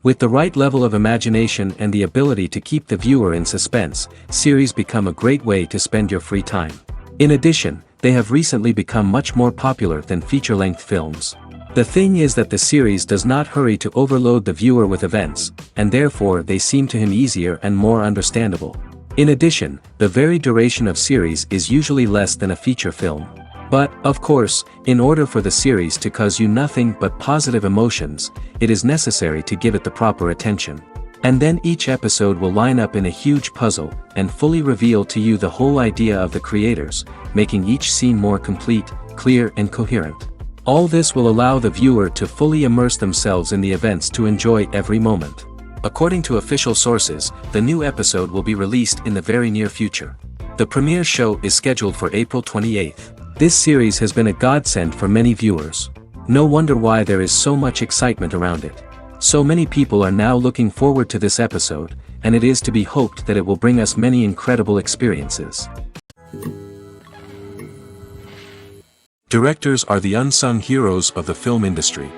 With the right level of imagination and the ability to keep the viewer in suspense, series become a great way to spend your free time. In addition, they have recently become much more popular than feature-length films. The thing is that the series does not hurry to overload the viewer with events, and therefore they seem to him easier and more understandable. In addition, the very duration of series is usually less than a feature film. But, of course, in order for the series to cause you nothing but positive emotions, it is necessary to give it the proper attention. And then each episode will line up in a huge puzzle, and fully reveal to you the whole idea of the creators, making each scene more complete, clear and coherent. All this will allow the viewer to fully immerse themselves in the events to enjoy every moment. According to official sources, the new episode will be released in the very near future. The premiere show is scheduled for April 28th. This series has been a godsend for many viewers. No wonder why there is so much excitement around it. So many people are now looking forward to this episode, and it is to be hoped that it will bring us many incredible experiences. Directors are the unsung heroes of the film industry.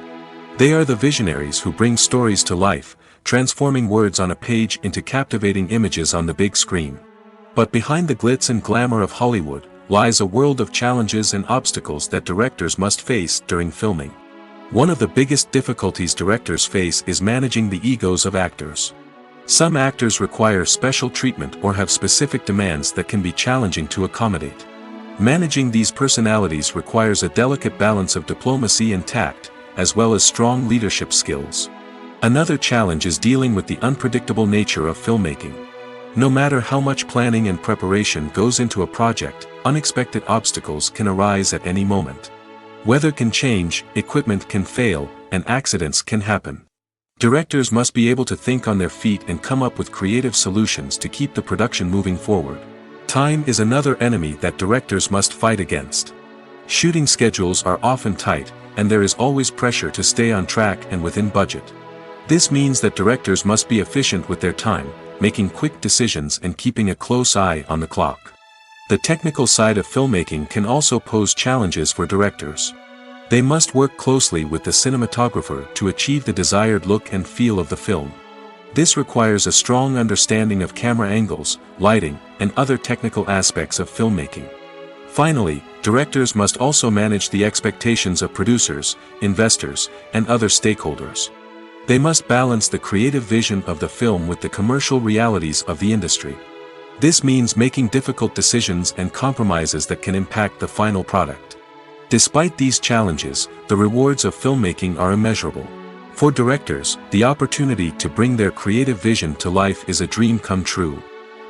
They are the visionaries who bring stories to life, transforming words on a page into captivating images on the big screen. But behind the glitz and glamour of Hollywood, lies a world of challenges and obstacles that directors must face during filming. One of the biggest difficulties directors face is managing the egos of actors. Some actors require special treatment or have specific demands that can be challenging to accommodate. Managing these personalities requires a delicate balance of diplomacy and tact, as well as strong leadership skills. Another challenge is dealing with the unpredictable nature of filmmaking. No matter how much planning and preparation goes into a project, unexpected obstacles can arise at any moment. Weather can change, equipment can fail, and accidents can happen. Directors must be able to think on their feet and come up with creative solutions to keep the production moving forward. Time is another enemy that directors must fight against. Shooting schedules are often tight, and there is always pressure to stay on track and within budget. This means that directors must be efficient with their time, making quick decisions and keeping a close eye on the clock. The technical side of filmmaking can also pose challenges for directors. They must work closely with the cinematographer to achieve the desired look and feel of the film. This requires a strong understanding of camera angles, lighting, and other technical aspects of filmmaking. Finally, directors must also manage the expectations of producers, investors, and other stakeholders. They must balance the creative vision of the film with the commercial realities of the industry. This means making difficult decisions and compromises that can impact the final product. Despite these challenges, the rewards of filmmaking are immeasurable. For directors, the opportunity to bring their creative vision to life is a dream come true.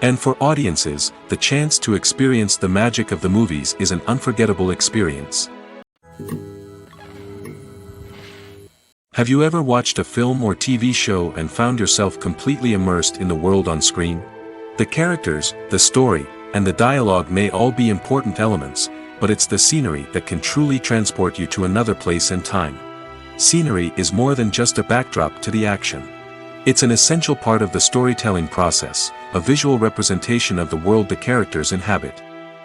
And for audiences, the chance to experience the magic of the movies is an unforgettable experience. Have you ever watched a film or TV show and found yourself completely immersed in the world on screen? The characters, the story, and the dialogue may all be important elements, but it's the scenery that can truly transport you to another place and time. Scenery is more than just a backdrop to the action. It's an essential part of the storytelling process, a visual representation of the world the characters inhabit.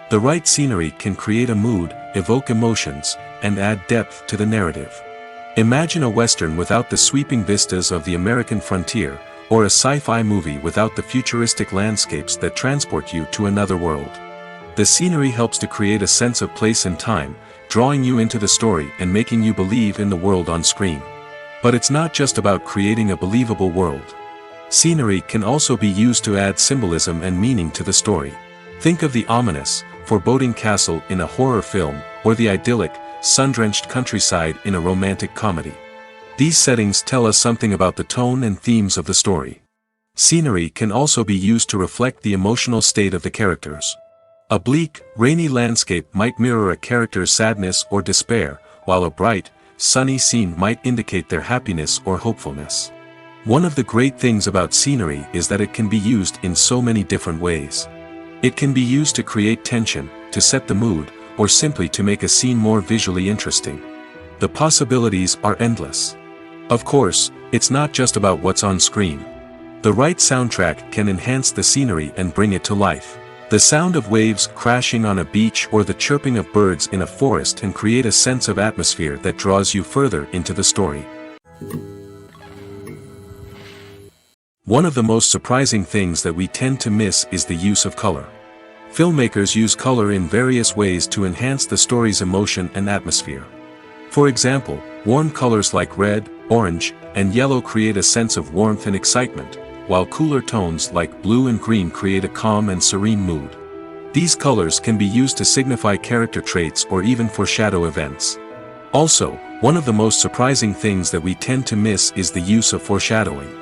The right scenery can create a mood, evoke emotions, and add depth to the narrative. Imagine a Western without the sweeping vistas of the American frontier, or a sci-fi movie without the futuristic landscapes that transport you to another world. The scenery helps to create a sense of place and time, drawing you into the story and making you believe in the world on screen. But it's not just about creating a believable world. Scenery can also be used to add symbolism and meaning to the story. Think of the ominous, foreboding castle in a horror film, or the idyllic, sun-drenched countryside in a romantic comedy. These settings tell us something about the tone and themes of the story. Scenery can also be used to reflect the emotional state of the characters. A bleak, rainy landscape might mirror a character's sadness or despair, while a bright, sunny scene might indicate their happiness or hopefulness. One of the great things about scenery is that it can be used in so many different ways. It can be used to create tension, to set the mood, or simply to make a scene more visually interesting. The possibilities are endless. Of course, it's not just about what's on screen. The right soundtrack can enhance the scenery and bring it to life. The sound of waves crashing on a beach or the chirping of birds in a forest can create a sense of atmosphere that draws you further into the story. One of the most surprising things that we tend to miss is the use of color. Filmmakers use color in various ways to enhance the story's emotion and atmosphere. For example, warm colors like red, orange, and yellow create a sense of warmth and excitement, while cooler tones like blue and green create a calm and serene mood. These colors can be used to signify character traits or even foreshadow events. Also, one of the most surprising things that we tend to miss is the use of foreshadowing.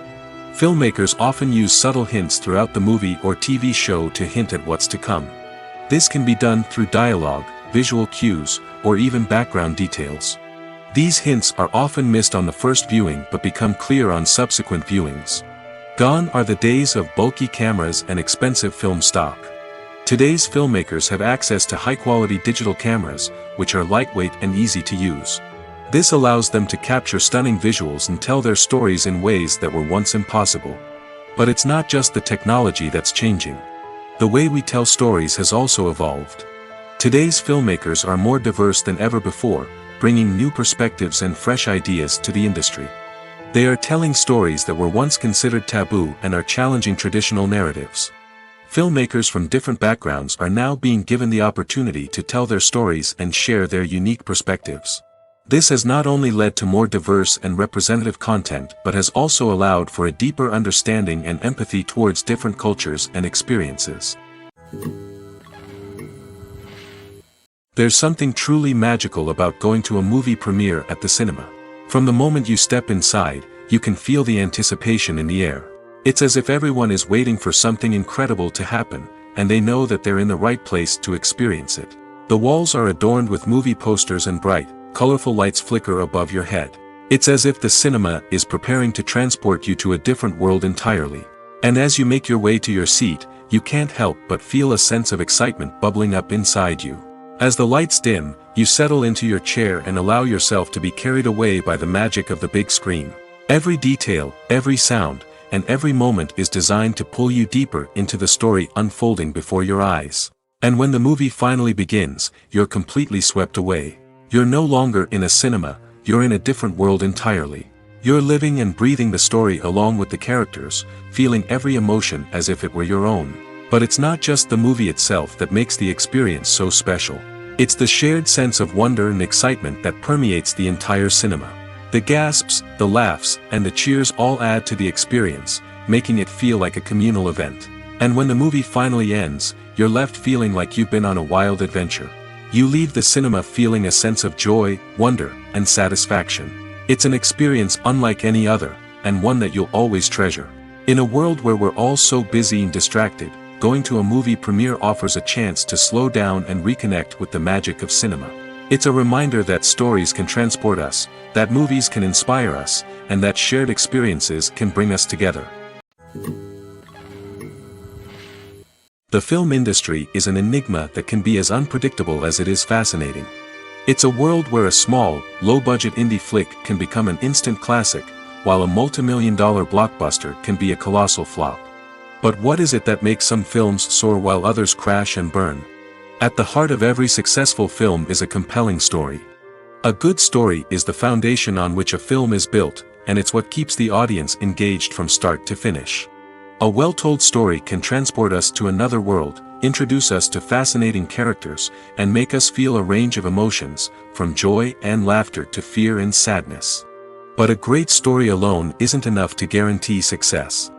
Filmmakers often use subtle hints throughout the movie or TV show to hint at what's to come. This can be done through dialogue, visual cues, or even background details. These hints are often missed on the first viewing but become clear on subsequent viewings. Gone are the days of bulky cameras and expensive film stock. Today's filmmakers have access to high-quality digital cameras, which are lightweight and easy to use. This allows them to capture stunning visuals and tell their stories in ways that were once impossible. But it's not just the technology that's changing. The way we tell stories has also evolved. Today's filmmakers are more diverse than ever before, bringing new perspectives and fresh ideas to the industry. They are telling stories that were once considered taboo and are challenging traditional narratives. Filmmakers from different backgrounds are now being given the opportunity to tell their stories and share their unique perspectives. This has not only led to more diverse and representative content but has also allowed for a deeper understanding and empathy towards different cultures and experiences. There's something truly magical about going to a movie premiere at the cinema. From the moment you step inside, you can feel the anticipation in the air. It's as if everyone is waiting for something incredible to happen, and they know that they're in the right place to experience it. The walls are adorned with movie posters and bright, colorful lights flicker above your head. It's as if the cinema is preparing to transport you to a different world entirely. And as you make your way to your seat, you can't help but feel a sense of excitement bubbling up inside you. As the lights dim, you settle into your chair and allow yourself to be carried away by the magic of the big screen. Every detail, every sound, and every moment is designed to pull you deeper into the story unfolding before your eyes. And when the movie finally begins, you're completely swept away. You're no longer in a cinema, you're in a different world entirely. You're living and breathing the story along with the characters, feeling every emotion as if it were your own. But it's not just the movie itself that makes the experience so special. It's the shared sense of wonder and excitement that permeates the entire cinema. The gasps, the laughs, and the cheers all add to the experience, making it feel like a communal event. And when the movie finally ends, you're left feeling like you've been on a wild adventure. You leave the cinema feeling a sense of joy, wonder, and satisfaction. It's an experience unlike any other, and one that you'll always treasure. In a world where we're all so busy and distracted, going to a movie premiere offers a chance to slow down and reconnect with the magic of cinema. It's a reminder that stories can transport us, that movies can inspire us, and that shared experiences can bring us together. The film industry is an enigma that can be as unpredictable as it is fascinating. It's a world where a small, low-budget indie flick can become an instant classic, while a multi-million-dollar blockbuster can be a colossal flop. But what is it that makes some films soar while others crash and burn? At the heart of every successful film is a compelling story. A good story is the foundation on which a film is built, and it's what keeps the audience engaged from start to finish. A well-told story can transport us to another world, introduce us to fascinating characters, and make us feel a range of emotions, from joy and laughter to fear and sadness. But a great story alone isn't enough to guarantee success.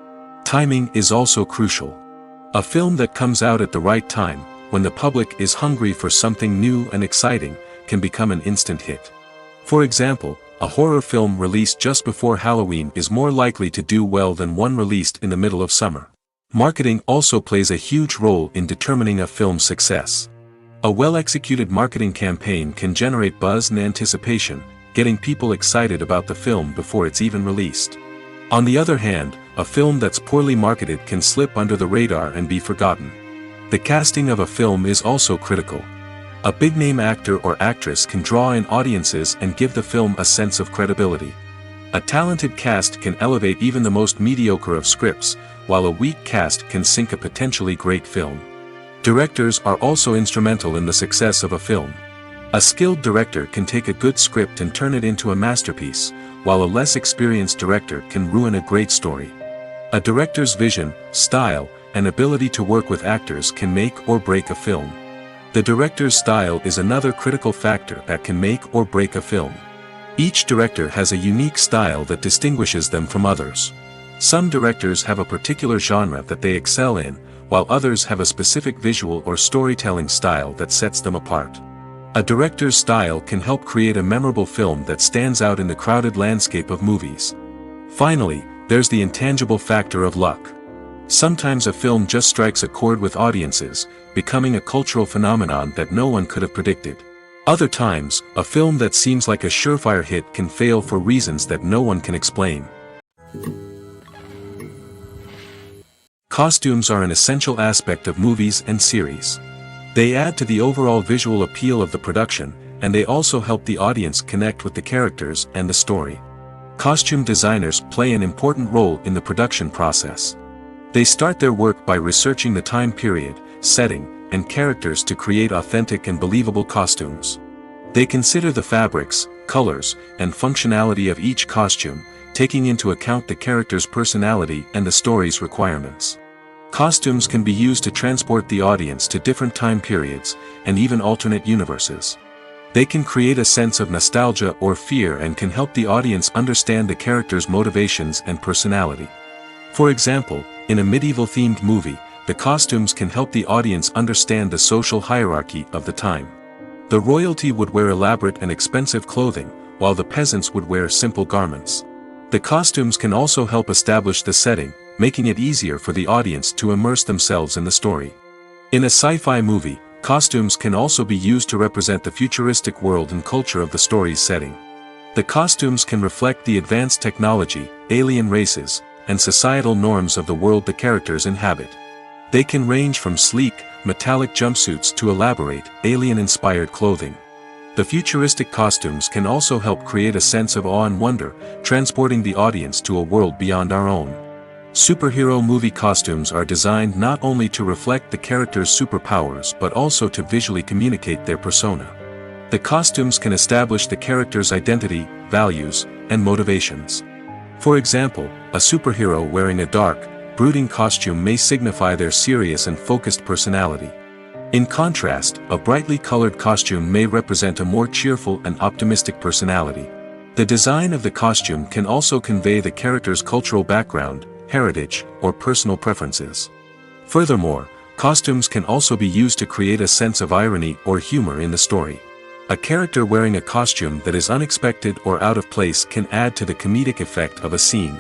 Timing is also crucial. A film that comes out at the right time, when the public is hungry for something new and exciting, can become an instant hit. For example, a horror film released just before Halloween is more likely to do well than one released in the middle of summer. Marketing also plays a huge role in determining a film's success. A well-executed marketing campaign can generate buzz and anticipation, getting people excited about the film before it's even released. On the other hand, a film that's poorly marketed can slip under the radar and be forgotten. The casting of a film is also critical. A big-name actor or actress can draw in audiences and give the film a sense of credibility. A talented cast can elevate even the most mediocre of scripts, while a weak cast can sink a potentially great film. Directors are also instrumental in the success of a film. A skilled director can take a good script and turn it into a masterpiece, while a less experienced director can ruin a great story. A director's vision, style, and ability to work with actors can make or break a film. The director's style is another critical factor that can make or break a film. Each director has a unique style that distinguishes them from others. Some directors have a particular genre that they excel in, while others have a specific visual or storytelling style that sets them apart. A director's style can help create a memorable film that stands out in the crowded landscape of movies. Finally, there's the intangible factor of luck. Sometimes a film just strikes a chord with audiences, becoming a cultural phenomenon that no one could have predicted. Other times, a film that seems like a surefire hit can fail for reasons that no one can explain. Costumes are an essential aspect of movies and series. They add to the overall visual appeal of the production, and they also help the audience connect with the characters and the story. Costume designers play an important role in the production process. They start their work by researching the time period, setting, and characters to create authentic and believable costumes. They consider the fabrics, colors, and functionality of each costume, taking into account the character's personality and the story's requirements. Costumes can be used to transport the audience to different time periods, and even alternate universes. They can create a sense of nostalgia or fear and can help the audience understand the character's motivations and personality. For example, in a medieval-themed movie, the costumes can help the audience understand the social hierarchy of the time. The royalty would wear elaborate and expensive clothing, while the peasants would wear simple garments. The costumes can also help establish the setting, making it easier for the audience to immerse themselves in the story. In a sci-fi movie, costumes can also be used to represent the futuristic world and culture of the story's setting. The costumes can reflect the advanced technology, alien races, and societal norms of the world the characters inhabit. They can range from sleek, metallic jumpsuits to elaborate, alien-inspired clothing. The futuristic costumes can also help create a sense of awe and wonder, transporting the audience to a world beyond our own. Superhero movie costumes are designed not only to reflect the character's superpowers but also to visually communicate their persona. The costumes can establish the character's identity, values, and motivations. For example, a superhero wearing a dark, brooding costume may signify their serious and focused personality. In contrast, a brightly colored costume may represent a more cheerful and optimistic personality. The design of the costume can also convey the character's cultural background, heritage, or personal preferences. Furthermore, costumes can also be used to create a sense of irony or humor in the story. A character wearing a costume that is unexpected or out of place can add to the comedic effect of a scene.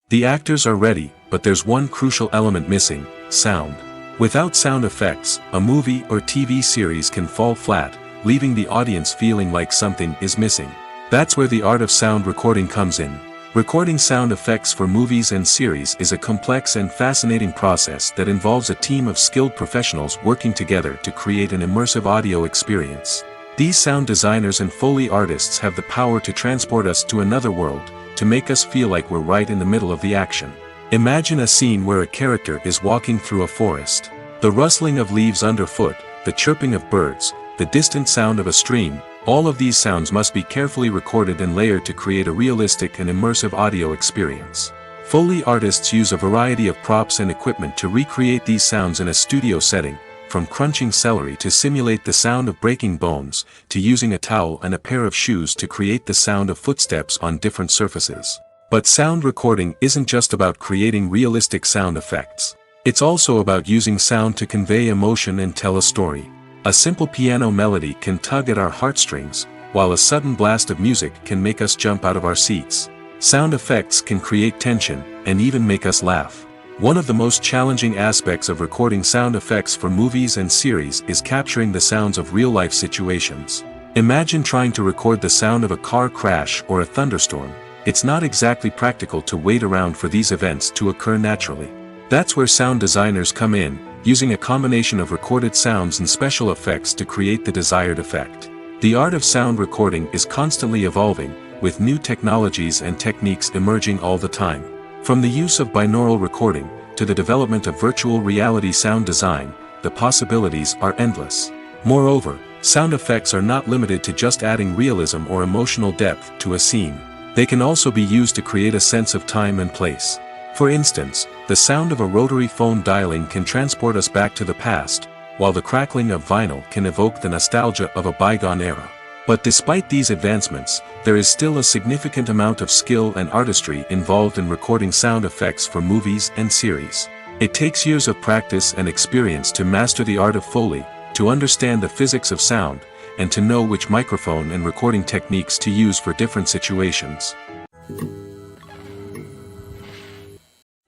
The actors are ready, but there's one crucial element missing: sound. Without sound effects, a movie or TV series can fall flat, leaving the audience feeling like something is missing. That's where the art of sound recording comes in. Recording sound effects for movies and series is a complex and fascinating process that involves a team of skilled professionals working together to create an immersive audio experience. These sound designers and Foley artists have the power to transport us to another world, to make us feel like we're right in the middle of the action. Imagine a scene where a character is walking through a forest. The rustling of leaves underfoot, the chirping of birds, the distant sound of a stream, all of these sounds must be carefully recorded and layered to create a realistic and immersive audio experience. Foley artists use a variety of props and equipment to recreate these sounds in a studio setting, from crunching celery to simulate the sound of breaking bones, to using a towel and a pair of shoes to create the sound of footsteps on different surfaces. But sound recording isn't just about creating realistic sound effects. It's also about using sound to convey emotion and tell a story. A simple piano melody can tug at our heartstrings, while a sudden blast of music can make us jump out of our seats. Sound effects can create tension, and even make us laugh. One of the most challenging aspects of recording sound effects for movies and series is capturing the sounds of real-life situations. Imagine trying to record the sound of a car crash or a thunderstorm. It's not exactly practical to wait around for these events to occur naturally. That's where sound designers come in, using a combination of recorded sounds and special effects to create the desired effect. The art of sound recording is constantly evolving, with new technologies and techniques emerging all the time. From the use of binaural recording, to the development of virtual reality sound design, the possibilities are endless. Moreover, sound effects are not limited to just adding realism or emotional depth to a scene. They can also be used to create a sense of time and place. For instance, the sound of a rotary phone dialing can transport us back to the past, while the crackling of vinyl can evoke the nostalgia of a bygone era. But despite these advancements, there is still a significant amount of skill and artistry involved in recording sound effects for movies and series. It takes years of practice and experience to master the art of Foley, to understand the physics of sound, and to know which microphone and recording techniques to use for different situations.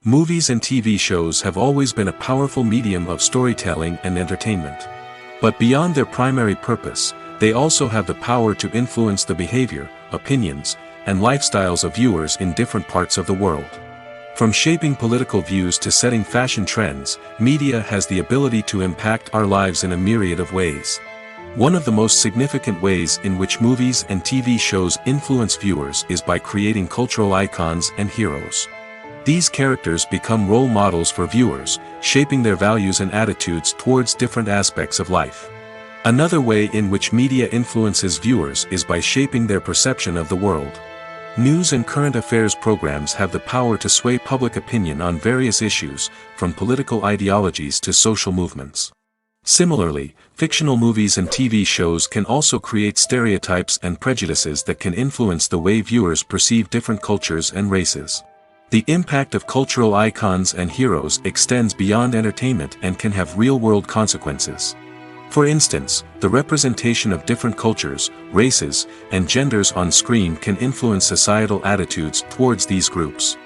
Movies and TV shows have always been a powerful medium of storytelling and entertainment. But beyond their primary purpose, they also have the power to influence the behavior, opinions, and lifestyles of viewers in different parts of the world. From shaping political views to setting fashion trends, media has the ability to impact our lives in a myriad of ways. One of the most significant ways in which movies and TV shows influence viewers is by creating cultural icons and heroes. These characters become role models for viewers, shaping their values and attitudes towards different aspects of life. Another way in which media influences viewers is by shaping their perception of the world. News and current affairs programs have the power to sway public opinion on various issues, from political ideologies to social movements. Similarly, fictional movies and TV shows can also create stereotypes and prejudices that can influence the way viewers perceive different cultures and races. The impact of cultural icons and heroes extends beyond entertainment and can have real-world consequences. For instance, the representation of different cultures, races, and genders on screen can influence societal attitudes towards these groups.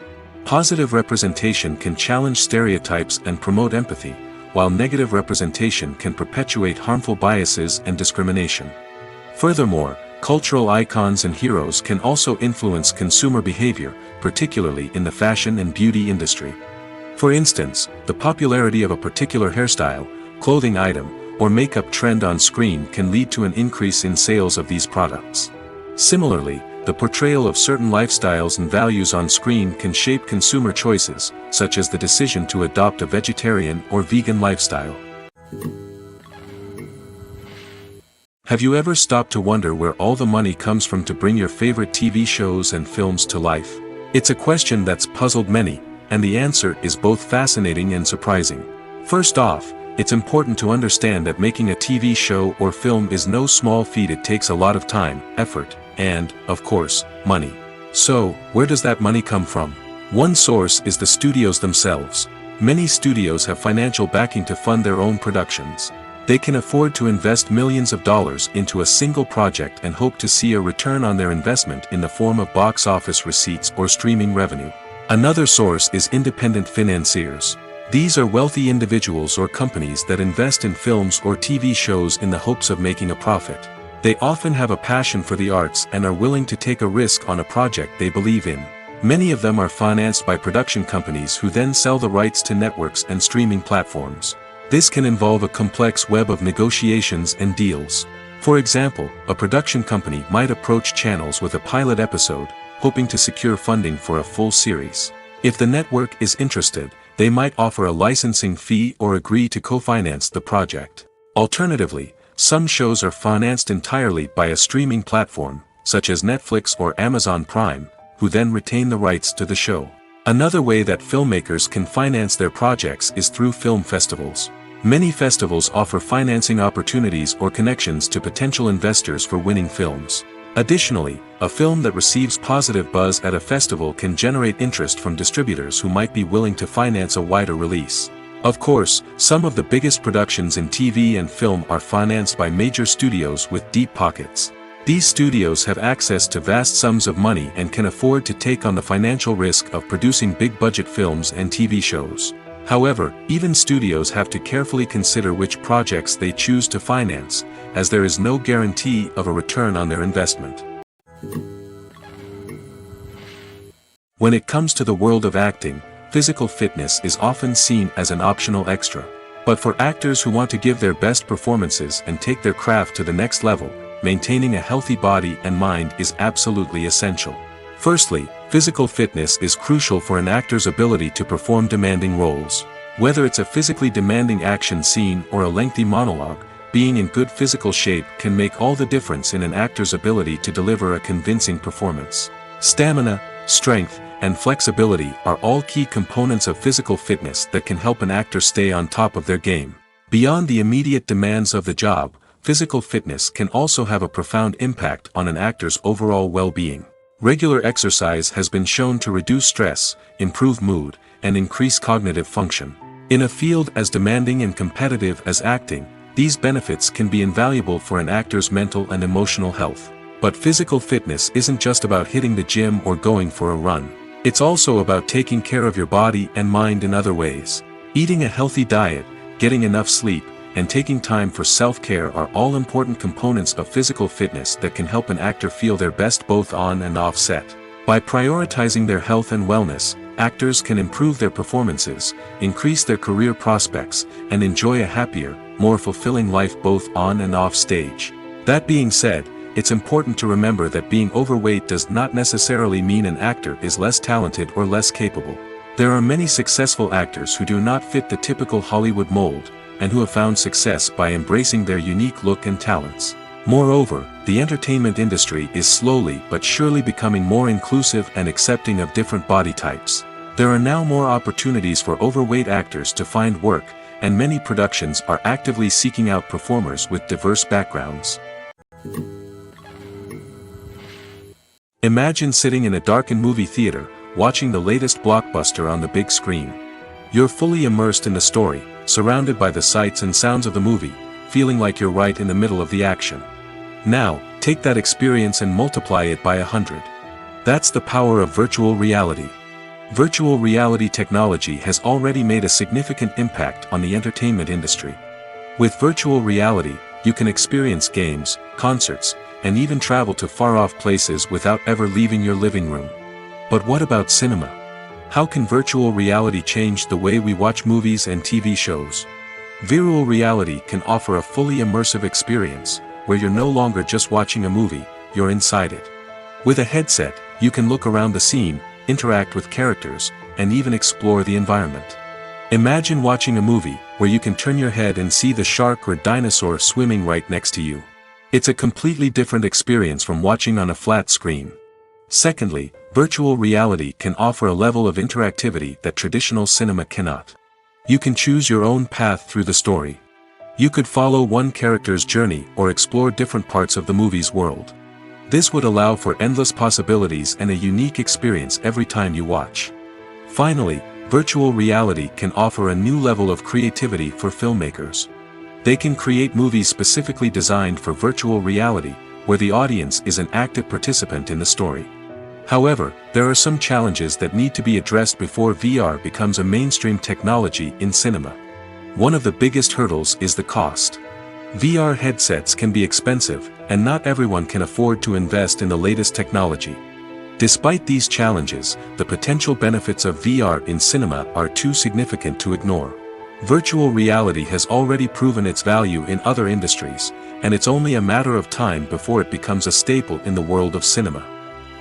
Positive representation can challenge stereotypes and promote empathy, while negative representation can perpetuate harmful biases and discrimination. Furthermore, cultural icons and heroes can also influence consumer behavior, particularly in the fashion and beauty industry. For instance, the popularity of a particular hairstyle, clothing item, or makeup trend on screen can lead to an increase in sales of these products. Similarly, the portrayal of certain lifestyles and values on screen can shape consumer choices, such as the decision to adopt a vegetarian or vegan lifestyle. Have you ever stopped to wonder where all the money comes from to bring your favorite TV shows and films to life? It's a question that's puzzled many, and the answer is both fascinating and surprising. First off, it's important to understand that making a TV show or film is no small feat. It takes a lot of time, effort, and, of course, money. So, where does that money come from? One source is the studios themselves. Many studios have financial backing to fund their own productions. They can afford to invest millions of dollars into a single project and hope to see a return on their investment in the form of box office receipts or streaming revenue. Another source is independent financiers. These are wealthy individuals or companies that invest in films or TV shows in the hopes of making a profit. They often have a passion for the arts and are willing to take a risk on a project they believe in. Many of them are financed by production companies who then sell the rights to networks and streaming platforms. This can involve a complex web of negotiations and deals. For example, a production company might approach channels with a pilot episode, hoping to secure funding for a full series. If the network is interested, they might offer a licensing fee or agree to co-finance the project. Alternatively, some shows are financed entirely by a streaming platform, such as Netflix or Amazon Prime, who then retain the rights to the show. Another way that filmmakers can finance their projects is through film festivals. Many festivals offer financing opportunities or connections to potential investors for winning films. Additionally, a film that receives positive buzz at a festival can generate interest from distributors who might be willing to finance a wider release. Of course, some of the biggest productions in TV and film are financed by major studios with deep pockets. These studios have access to vast sums of money and can afford to take on the financial risk of producing big-budget films and TV shows. However, even studios have to carefully consider which projects they choose to finance, as there is no guarantee of a return on their investment. When it comes to the world of acting, physical fitness is often seen as an optional extra. But for actors who want to give their best performances and take their craft to the next level, maintaining a healthy body and mind is absolutely essential. Firstly, physical fitness is crucial for an actor's ability to perform demanding roles. Whether it's a physically demanding action scene or a lengthy monologue, being in good physical shape can make all the difference in an actor's ability to deliver a convincing performance. Stamina, strength, and flexibility are all key components of physical fitness that can help an actor stay on top of their game. Beyond the immediate demands of the job, physical fitness can also have a profound impact on an actor's overall well-being. Regular exercise has been shown to reduce stress, improve mood, and increase cognitive function. In a field as demanding and competitive as acting, these benefits can be invaluable for an actor's mental and emotional health. But physical fitness isn't just about hitting the gym or going for a run. It's also about taking care of your body and mind in other ways. Eating a healthy diet, getting enough sleep, and taking time for self-care are all important components of physical fitness that can help an actor feel their best both on and off set. By prioritizing their health and wellness, actors can improve their performances, increase their career prospects, and enjoy a happier, more fulfilling life both on and off stage. That being said, it's important to remember that being overweight does not necessarily mean an actor is less talented or less capable. There are many successful actors who do not fit the typical Hollywood mold, and who have found success by embracing their unique look and talents. Moreover, the entertainment industry is slowly but surely becoming more inclusive and accepting of different body types. There are now more opportunities for overweight actors to find work, and many productions are actively seeking out performers with diverse backgrounds. Imagine sitting in a darkened movie theater, watching the latest blockbuster on the big screen. You're fully immersed in the story, surrounded by the sights and sounds of the movie, feeling like you're right in the middle of the action. Now, take that experience and multiply it by 100. That's the power of virtual reality. Virtual reality technology has already made a significant impact on the entertainment industry. With virtual reality, you can experience games, concerts, and even travel to far-off places without ever leaving your living room. But what about cinema? How can virtual reality change the way we watch movies and TV shows? Virtual reality can offer a fully immersive experience, where you're no longer just watching a movie, you're inside it. With a headset, you can look around the scene, interact with characters, and even explore the environment. Imagine watching a movie, where you can turn your head and see the shark or dinosaur swimming right next to you. It's a completely different experience from watching on a flat screen. Secondly, virtual reality can offer a level of interactivity that traditional cinema cannot. You can choose your own path through the story. You could follow one character's journey or explore different parts of the movie's world. This would allow for endless possibilities and a unique experience every time you watch. Finally, virtual reality can offer a new level of creativity for filmmakers. They can create movies specifically designed for virtual reality, where the audience is an active participant in the story. However, there are some challenges that need to be addressed before VR becomes a mainstream technology in cinema. One of the biggest hurdles is the cost. VR headsets can be expensive, and not everyone can afford to invest in the latest technology. Despite these challenges, the potential benefits of VR in cinema are too significant to ignore. Virtual reality has already proven its value in other industries, and it's only a matter of time before it becomes a staple in the world of cinema.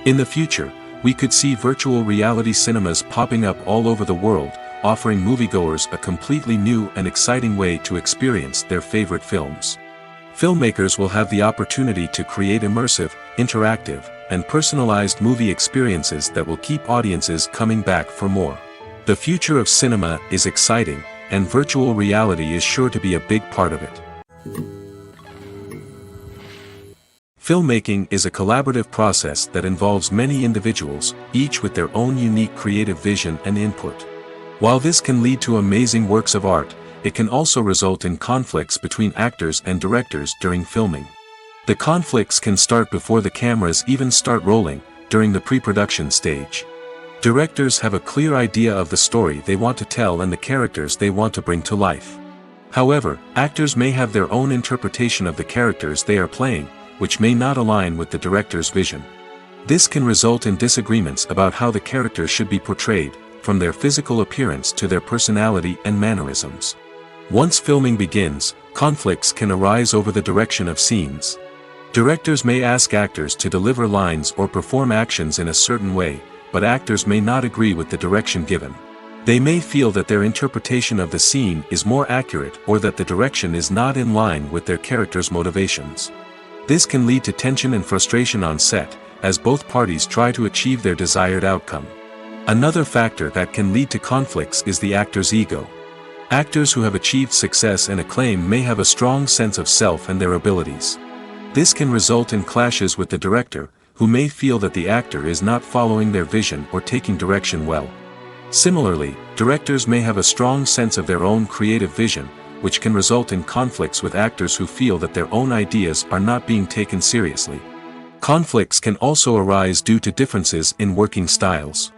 In the future, we could see virtual reality cinemas popping up all over the world, offering moviegoers a completely new and exciting way to experience their favorite films. Filmmakers will have the opportunity to create immersive, interactive, and personalized movie experiences that will keep audiences coming back for more. The future of cinema is exciting, and virtual reality is sure to be a big part of it. Filmmaking is a collaborative process that involves many individuals, each with their own unique creative vision and input. While this can lead to amazing works of art, it can also result in conflicts between actors and directors during filming. The conflicts can start before the cameras even start rolling, during the pre-production stage. Directors have a clear idea of the story they want to tell and the characters they want to bring to life. However, actors may have their own interpretation of the characters they are playing, which may not align with the director's vision. This can result in disagreements about how the characters should be portrayed, from their physical appearance to their personality and mannerisms. Once filming begins, conflicts can arise over the direction of scenes. Directors may ask actors to deliver lines or perform actions in a certain way, but actors may not agree with the direction given. They may feel that their interpretation of the scene is more accurate or that the direction is not in line with their character's motivations. This can lead to tension and frustration on set, as both parties try to achieve their desired outcome. Another factor that can lead to conflicts is the actor's ego. Actors who have achieved success and acclaim may have a strong sense of self and their abilities. This can result in clashes with the director, who may feel that the actor is not following their vision or taking direction well. Similarly, directors may have a strong sense of their own creative vision, which can result in conflicts with actors who feel that their own ideas are not being taken seriously. Conflicts can also arise due to differences in working styles.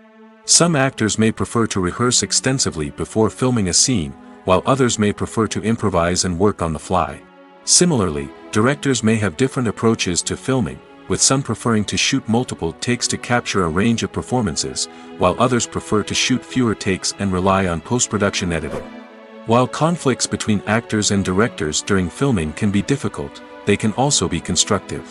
Some actors may prefer to rehearse extensively before filming a scene, while others may prefer to improvise and work on the fly. Similarly, directors may have different approaches to filming, with some preferring to shoot multiple takes to capture a range of performances, while others prefer to shoot fewer takes and rely on post-production editing. While conflicts between actors and directors during filming can be difficult, they can also be constructive.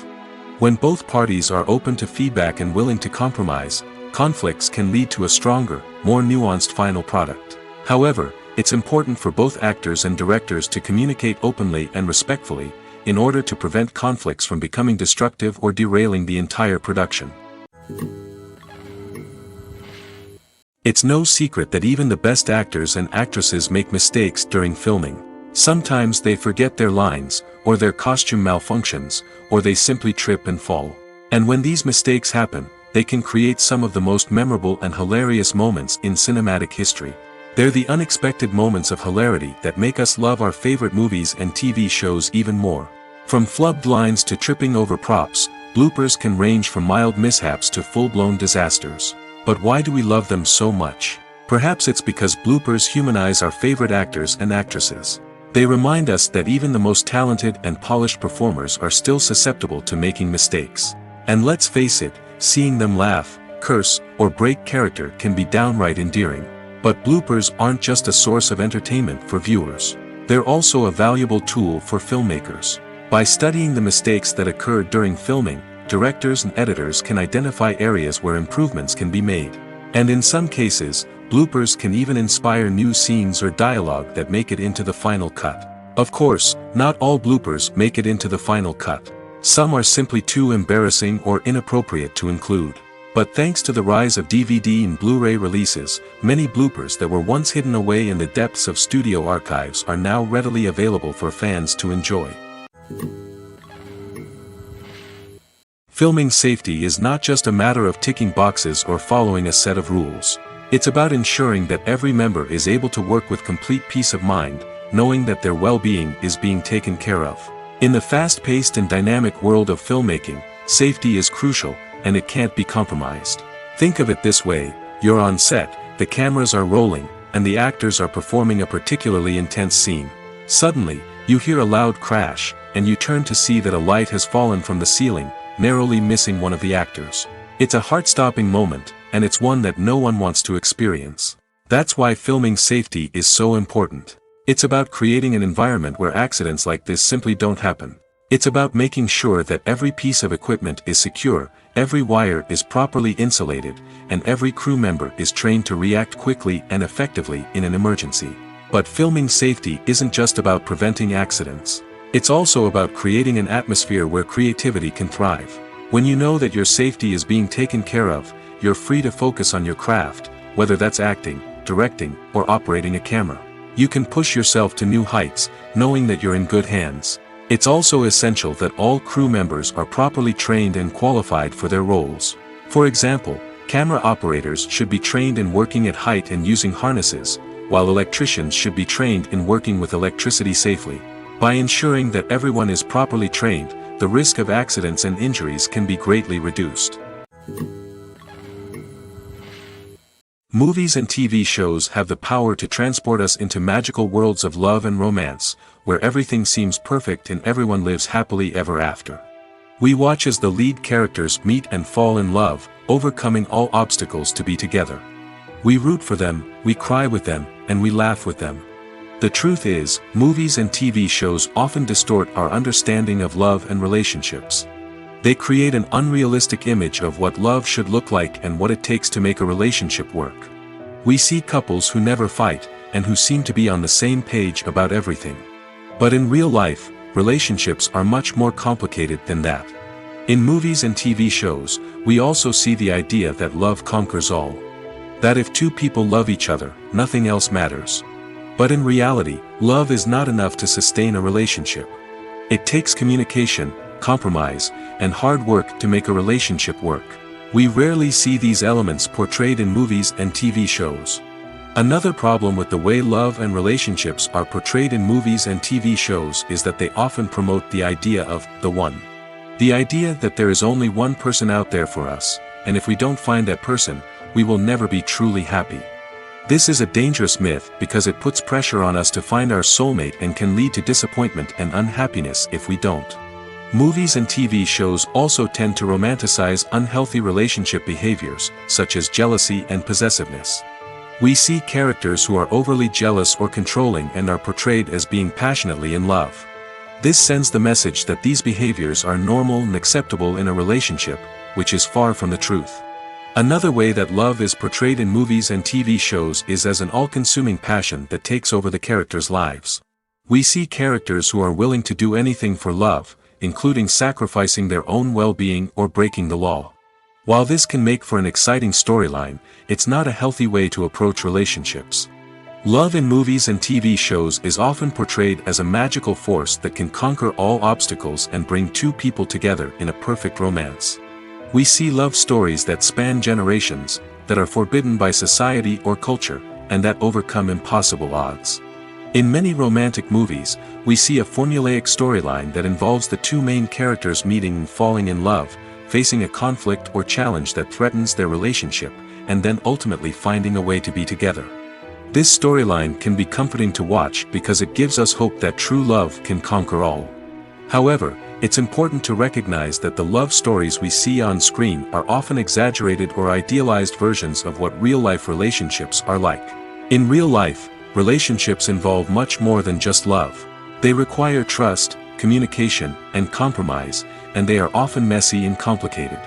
When both parties are open to feedback and willing to compromise, conflicts can lead to a stronger, more nuanced final product. However, it's important for both actors and directors to communicate openly and respectfully, in order to prevent conflicts from becoming destructive or derailing the entire production. It's no secret that even the best actors and actresses make mistakes during filming. Sometimes they forget their lines, or their costume malfunctions, or they simply trip and fall. And when these mistakes happen, they can create some of the most memorable and hilarious moments in cinematic history. They're the unexpected moments of hilarity that make us love our favorite movies and TV shows even more. From flubbed lines to tripping over props, bloopers can range from mild mishaps to full-blown disasters. But why do we love them so much? Perhaps it's because bloopers humanize our favorite actors and actresses. They remind us that even the most talented and polished performers are still susceptible to making mistakes. And let's face it, seeing them laugh, curse, or break character can be downright endearing. But bloopers aren't just a source of entertainment for viewers. They're also a valuable tool for filmmakers. By studying the mistakes that occurred during filming, directors and editors can identify areas where improvements can be made. And in some cases, bloopers can even inspire new scenes or dialogue that make it into the final cut. Of course, not all bloopers make it into the final cut. Some are simply too embarrassing or inappropriate to include. But thanks to the rise of DVD and Blu-ray releases, many bloopers that were once hidden away in the depths of studio archives are now readily available for fans to enjoy. Filming safety is not just a matter of ticking boxes or following a set of rules. It's about ensuring that every member is able to work with complete peace of mind, knowing that their well-being is being taken care of. In the fast-paced and dynamic world of filmmaking, safety is crucial, and it can't be compromised. Think of it this way: you're on set, the cameras are rolling, and the actors are performing a particularly intense scene. Suddenly, you hear a loud crash, and you turn to see that a light has fallen from the ceiling, narrowly missing one of the actors. It's a heart-stopping moment, and it's one that no one wants to experience. That's why filming safety is so important. It's about creating an environment where accidents like this simply don't happen. It's about making sure that every piece of equipment is secure, every wire is properly insulated, and every crew member is trained to react quickly and effectively in an emergency. But filming safety isn't just about preventing accidents. It's also about creating an atmosphere where creativity can thrive. When you know that your safety is being taken care of, you're free to focus on your craft, whether that's acting, directing, or operating a camera. You can push yourself to new heights, knowing that you're in good hands. It's also essential that all crew members are properly trained and qualified for their roles. For example, camera operators should be trained in working at height and using harnesses, while electricians should be trained in working with electricity safely. By ensuring that everyone is properly trained, the risk of accidents and injuries can be greatly reduced. Movies and TV shows have the power to transport us into magical worlds of love and romance, where everything seems perfect and everyone lives happily ever after. We watch as the lead characters meet and fall in love, overcoming all obstacles to be together. We root for them, we cry with them, and we laugh with them. The truth is, movies and TV shows often distort our understanding of love and relationships. They create an unrealistic image of what love should look like and what it takes to make a relationship work. We see couples who never fight, and who seem to be on the same page about everything. But in real life, relationships are much more complicated than that. In movies and TV shows, we also see the idea that love conquers all. That if two people love each other, nothing else matters. But in reality, love is not enough to sustain a relationship. It takes communication, compromise, and hard work to make a relationship work. We rarely see these elements portrayed in movies and TV shows. Another problem with the way love and relationships are portrayed in movies and TV shows is that they often promote the idea of the one. The idea that there is only one person out there for us, and if we don't find that person, we will never be truly happy. This is a dangerous myth because it puts pressure on us to find our soulmate and can lead to disappointment and unhappiness if we don't. Movies and TV shows also tend to romanticize unhealthy relationship behaviors, such as jealousy and possessiveness. We see characters who are overly jealous or controlling and are portrayed as being passionately in love. This sends the message that these behaviors are normal and acceptable in a relationship, which is far from the truth. Another way that love is portrayed in movies and TV shows is as an all-consuming passion that takes over the characters' lives. We see characters who are willing to do anything for love, including sacrificing their own well-being or breaking the law. While this can make for an exciting storyline, it's not a healthy way to approach relationships. Love in movies and TV shows is often portrayed as a magical force that can conquer all obstacles and bring two people together in a perfect romance. We see love stories that span generations, that are forbidden by society or culture, and that overcome impossible odds. In many romantic movies, we see a formulaic storyline that involves the two main characters meeting and falling in love, facing a conflict or challenge that threatens their relationship, and then ultimately finding a way to be together. This storyline can be comforting to watch because it gives us hope that true love can conquer all. However, it's important to recognize that the love stories we see on screen are often exaggerated or idealized versions of what real-life relationships are like. In real life, relationships involve much more than just love. They require trust, communication, and compromise, and they are often messy and complicated.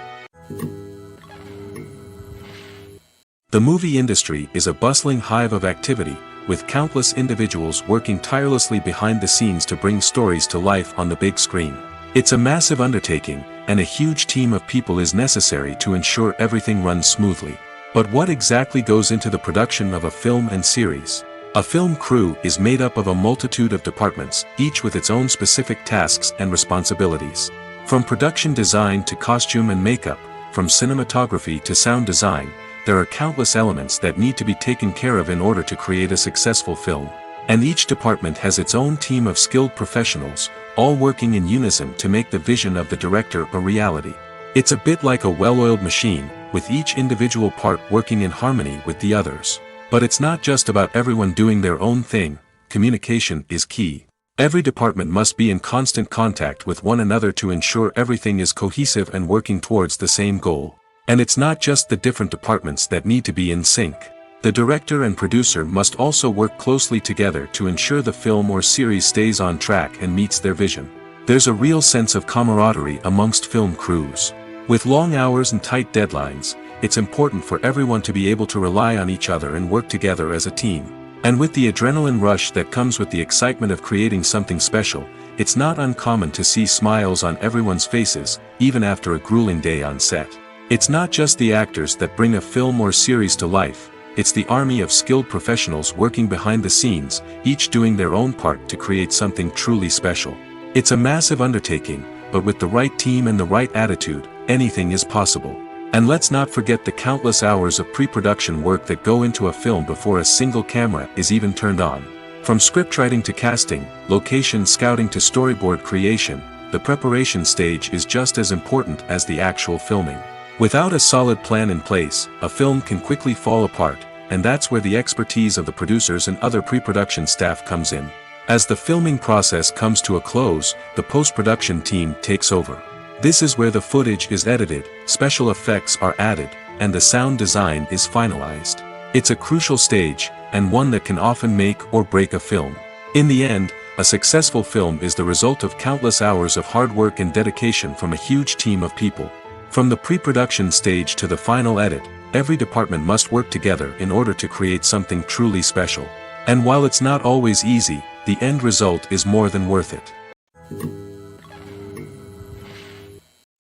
The movie industry is a bustling hive of activity, with countless individuals working tirelessly behind the scenes to bring stories to life on the big screen. It's a massive undertaking, and a huge team of people is necessary to ensure everything runs smoothly. But what exactly goes into the production of a film and series? A film crew is made up of a multitude of departments, each with its own specific tasks and responsibilities. From production design to costume and makeup, from cinematography to sound design, there are countless elements that need to be taken care of in order to create a successful film. And each department has its own team of skilled professionals, all working in unison to make the vision of the director a reality. It's a bit like a well-oiled machine, with each individual part working in harmony with the others. But it's not just about everyone doing their own thing. Communication is key. Every department must be in constant contact with one another to ensure everything is cohesive and working towards the same goal. And it's not just the different departments that need to be in sync. The director and producer must also work closely together to ensure the film or series stays on track and meets their vision. There's a real sense of camaraderie amongst film crews. With long hours and tight deadlines, it's important for everyone to be able to rely on each other and work together as a team. And with the adrenaline rush that comes with the excitement of creating something special, it's not uncommon to see smiles on everyone's faces, even after a grueling day on set. It's not just the actors that bring a film or series to life, it's the army of skilled professionals working behind the scenes, each doing their own part to create something truly special. It's a massive undertaking, but with the right team and the right attitude, anything is possible. And let's not forget the countless hours of pre-production work that go into a film before a single camera is even turned on. From scriptwriting to casting, location scouting to storyboard creation, the preparation stage is just as important as the actual filming. Without a solid plan in place, a film can quickly fall apart, and that's where the expertise of the producers and other pre-production staff comes in. As the filming process comes to a close, the post-production team takes over. This is where the footage is edited, special effects are added, and the sound design is finalized. It's a crucial stage, and one that can often make or break a film. In the end, a successful film is the result of countless hours of hard work and dedication from a huge team of people. From the pre-production stage to the final edit, every department must work together in order to create something truly special. And while it's not always easy, the end result is more than worth it.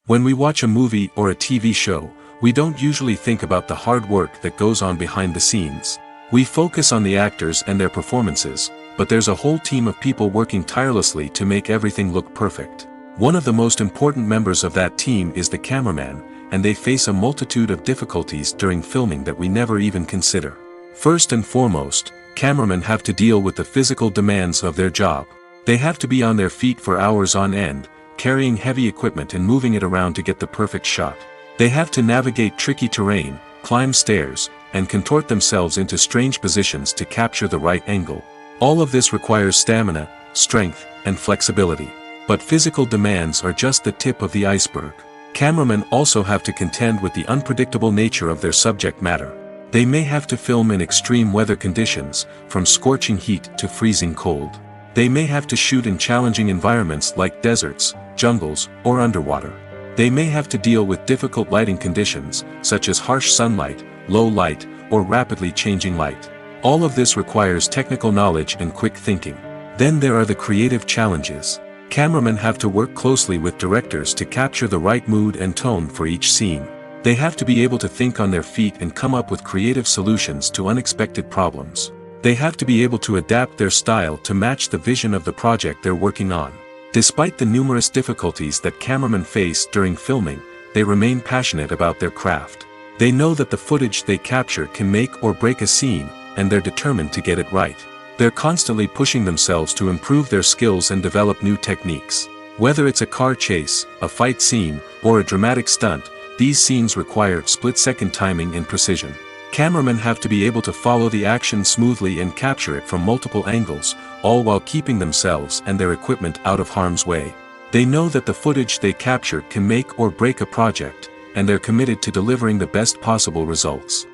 When we watch a movie or a TV show, we don't usually think about the hard work that goes on behind the scenes. We focus on the actors and their performances, but there's a whole team of people working tirelessly to make everything look perfect. One of the most important members of that team is the cameraman, and they face a multitude of difficulties during filming that we never even consider. First and foremost, cameramen have to deal with the physical demands of their job. They have to be on their feet for hours on end, carrying heavy equipment and moving it around to get the perfect shot. They have to navigate tricky terrain, climb stairs, and contort themselves into strange positions to capture the right angle. All of this requires stamina, strength, and flexibility. But physical demands are just the tip of the iceberg. Cameramen also have to contend with the unpredictable nature of their subject matter. They may have to film in extreme weather conditions, from scorching heat to freezing cold. They may have to shoot in challenging environments like deserts, jungles, or underwater. They may have to deal with difficult lighting conditions, such as harsh sunlight, low light, or rapidly changing light. All of this requires technical knowledge and quick thinking. Then there are the creative challenges. Cameramen have to work closely with directors to capture the right mood and tone for each scene. They have to be able to think on their feet and come up with creative solutions to unexpected problems. They have to be able to adapt their style to match the vision of the project they're working on. Despite the numerous difficulties that cameramen face during filming, they remain passionate about their craft. They know that the footage they capture can make or break a scene, and they're determined to get it right. They're constantly pushing themselves to improve their skills and develop new techniques. Whether it's a car chase, a fight scene, or a dramatic stunt, these scenes require split-second timing and precision. Cameramen have to be able to follow the action smoothly and capture it from multiple angles, all while keeping themselves and their equipment out of harm's way. They know that the footage they capture can make or break a project, and they're committed to delivering the best possible results.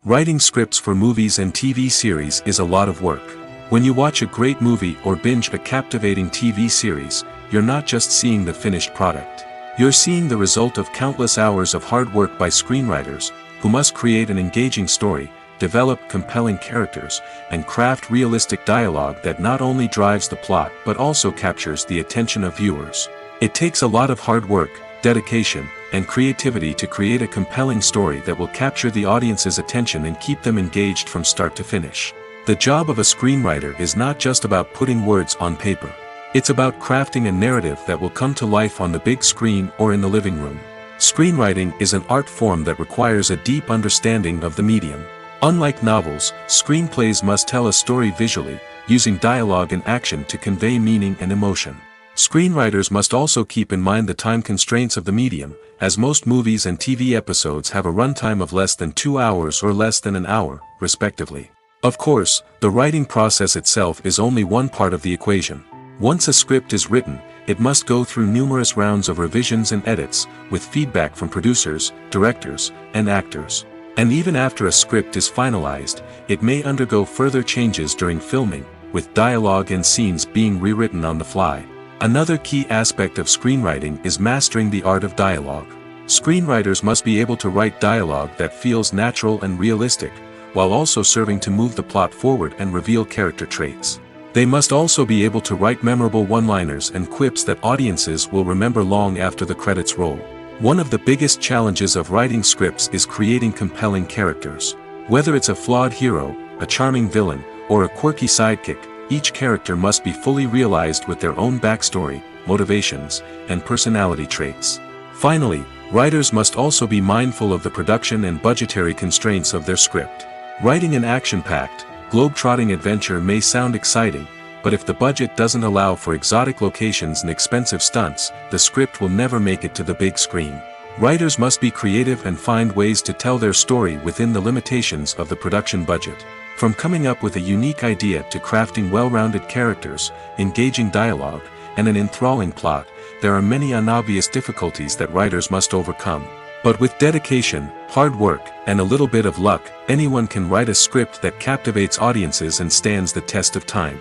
Writing scripts for movies and TV series is a lot of work. When you watch a great movie or binge a captivating TV series, you're not just seeing the finished product. You're seeing the result of countless hours of hard work by screenwriters, who must create an engaging story, develop compelling characters, and craft realistic dialogue that not only drives the plot but also captures the attention of viewers. It takes a lot of hard work, dedication, and creativity to create a compelling story that will capture the audience's attention and keep them engaged from start to finish. The job of a screenwriter is not just about putting words on paper. It's about crafting a narrative that will come to life on the big screen or in the living room. Screenwriting is an art form that requires a deep understanding of the medium. Unlike novels, screenplays must tell a story visually, using dialogue and action to convey meaning and emotion. Screenwriters must also keep in mind the time constraints of the medium, as most movies and TV episodes have a runtime of less than 2 hours or less than an hour, respectively. Of course, the writing process itself is only one part of the equation. Once a script is written, it must go through numerous rounds of revisions and edits, with feedback from producers, directors, and actors. And even after a script is finalized, it may undergo further changes during filming, with dialogue and scenes being rewritten on the fly. Another key aspect of screenwriting is mastering the art of dialogue. Screenwriters must be able to write dialogue that feels natural and realistic, while also serving to move the plot forward and reveal character traits. They must also be able to write memorable one-liners and quips that audiences will remember long after the credits roll. One of the biggest challenges of writing scripts is creating compelling characters. Whether it's a flawed hero, a charming villain, or a quirky sidekick, each character must be fully realized with their own backstory, motivations, and personality traits. Finally, writers must also be mindful of the production and budgetary constraints of their script. Writing an action-packed, globe-trotting adventure may sound exciting, but if the budget doesn't allow for exotic locations and expensive stunts, the script will never make it to the big screen. Writers must be creative and find ways to tell their story within the limitations of the production budget. From coming up with a unique idea to crafting well-rounded characters, engaging dialogue, and an enthralling plot, there are many unobvious difficulties that writers must overcome. But with dedication, hard work, and a little bit of luck, anyone can write a script that captivates audiences and stands the test of time.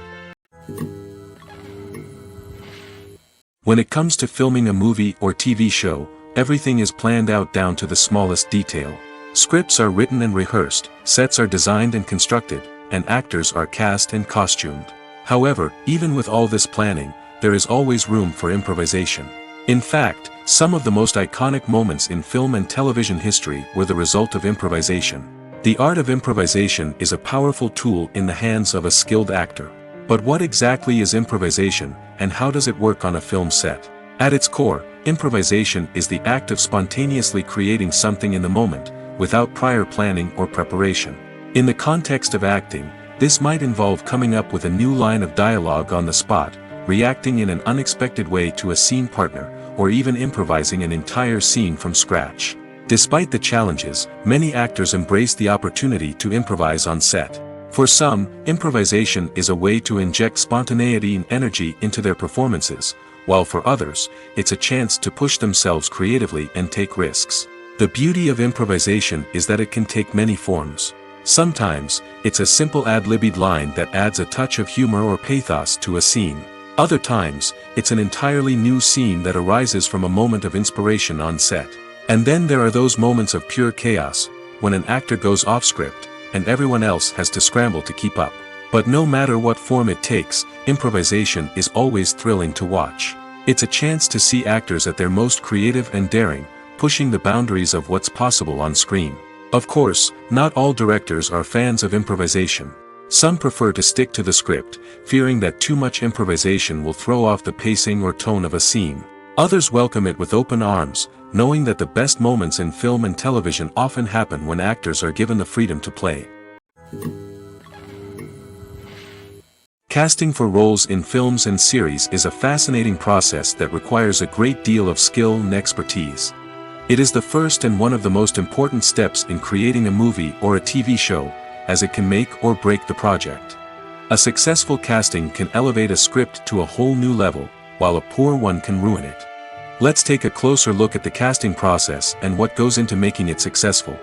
When it comes to filming a movie or TV show, everything is planned out down to the smallest detail. Scripts are written and rehearsed, sets are designed and constructed, and actors are cast and costumed. However, even with all this planning, there is always room for improvisation. In fact, some of the most iconic moments in film and television history were the result of improvisation. The art of improvisation is a powerful tool in the hands of a skilled actor. But what exactly is improvisation, and how does it work on a film set? At its core, improvisation is the act of spontaneously creating something in the moment, without prior planning or preparation. In the context of acting, this might involve coming up with a new line of dialogue on the spot, reacting in an unexpected way to a scene partner, or even improvising an entire scene from scratch. Despite the challenges, many actors embrace the opportunity to improvise on set. For some, improvisation is a way to inject spontaneity and energy into their performances, while for others, it's a chance to push themselves creatively and take risks. The beauty of improvisation is that it can take many forms. Sometimes, it's a simple ad-libbed line that adds a touch of humor or pathos to a scene. Other times, it's an entirely new scene that arises from a moment of inspiration on set. And then there are those moments of pure chaos, when an actor goes off script, and everyone else has to scramble to keep up. But no matter what form it takes, improvisation is always thrilling to watch. It's a chance to see actors at their most creative and daring, pushing the boundaries of what's possible on screen. Of course, not all directors are fans of improvisation. Some prefer to stick to the script, fearing that too much improvisation will throw off the pacing or tone of a scene. Others welcome it with open arms, knowing that the best moments in film and television often happen when actors are given the freedom to play. Casting for roles in films and series is a fascinating process that requires a great deal of skill and expertise. It is the first and one of the most important steps in creating a movie or a TV show, as it can make or break the project. A successful casting can elevate a script to a whole new level, while a poor one can ruin it. Let's take a closer look at the casting process and what goes into making it successful.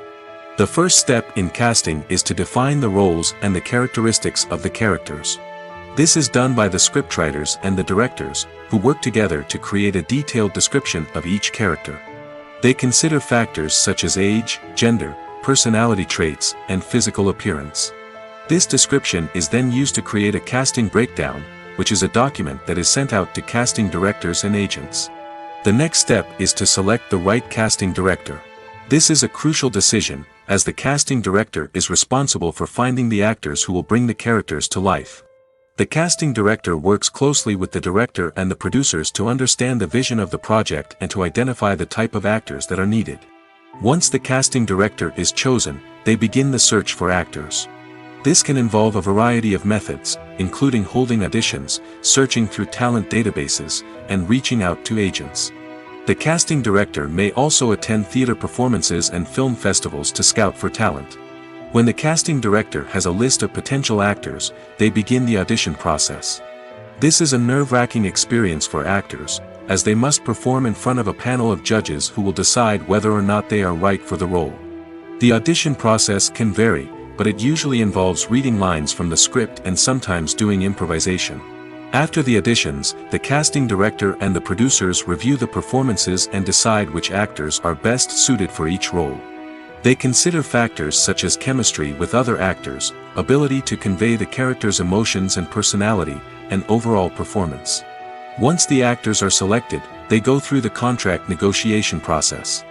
The first step in casting is to define the roles and the characteristics of the characters. This is done by the scriptwriters and the directors, who work together to create a detailed description of each character. They consider factors such as age, gender, personality traits, and physical appearance. This description is then used to create a casting breakdown, which is a document that is sent out to casting directors and agents. The next step is to select the right casting director. This is a crucial decision, as the casting director is responsible for finding the actors who will bring the characters to life. The casting director works closely with the director and the producers to understand the vision of the project and to identify the type of actors that are needed. Once the casting director is chosen, they begin the search for actors. This can involve a variety of methods, including holding auditions, searching through talent databases, and reaching out to agents. The casting director may also attend theater performances and film festivals to scout for talent. When the casting director has a list of potential actors, they begin the audition process. This is a nerve-wracking experience for actors, as they must perform in front of a panel of judges who will decide whether or not they are right for the role. The audition process can vary, but it usually involves reading lines from the script and sometimes doing improvisation. After the auditions, the casting director and the producers review the performances and decide which actors are best suited for each role. They consider factors such as chemistry with other actors, ability to convey the character's emotions and personality, and overall performance. Once the actors are selected, they go through the contract negotiation process.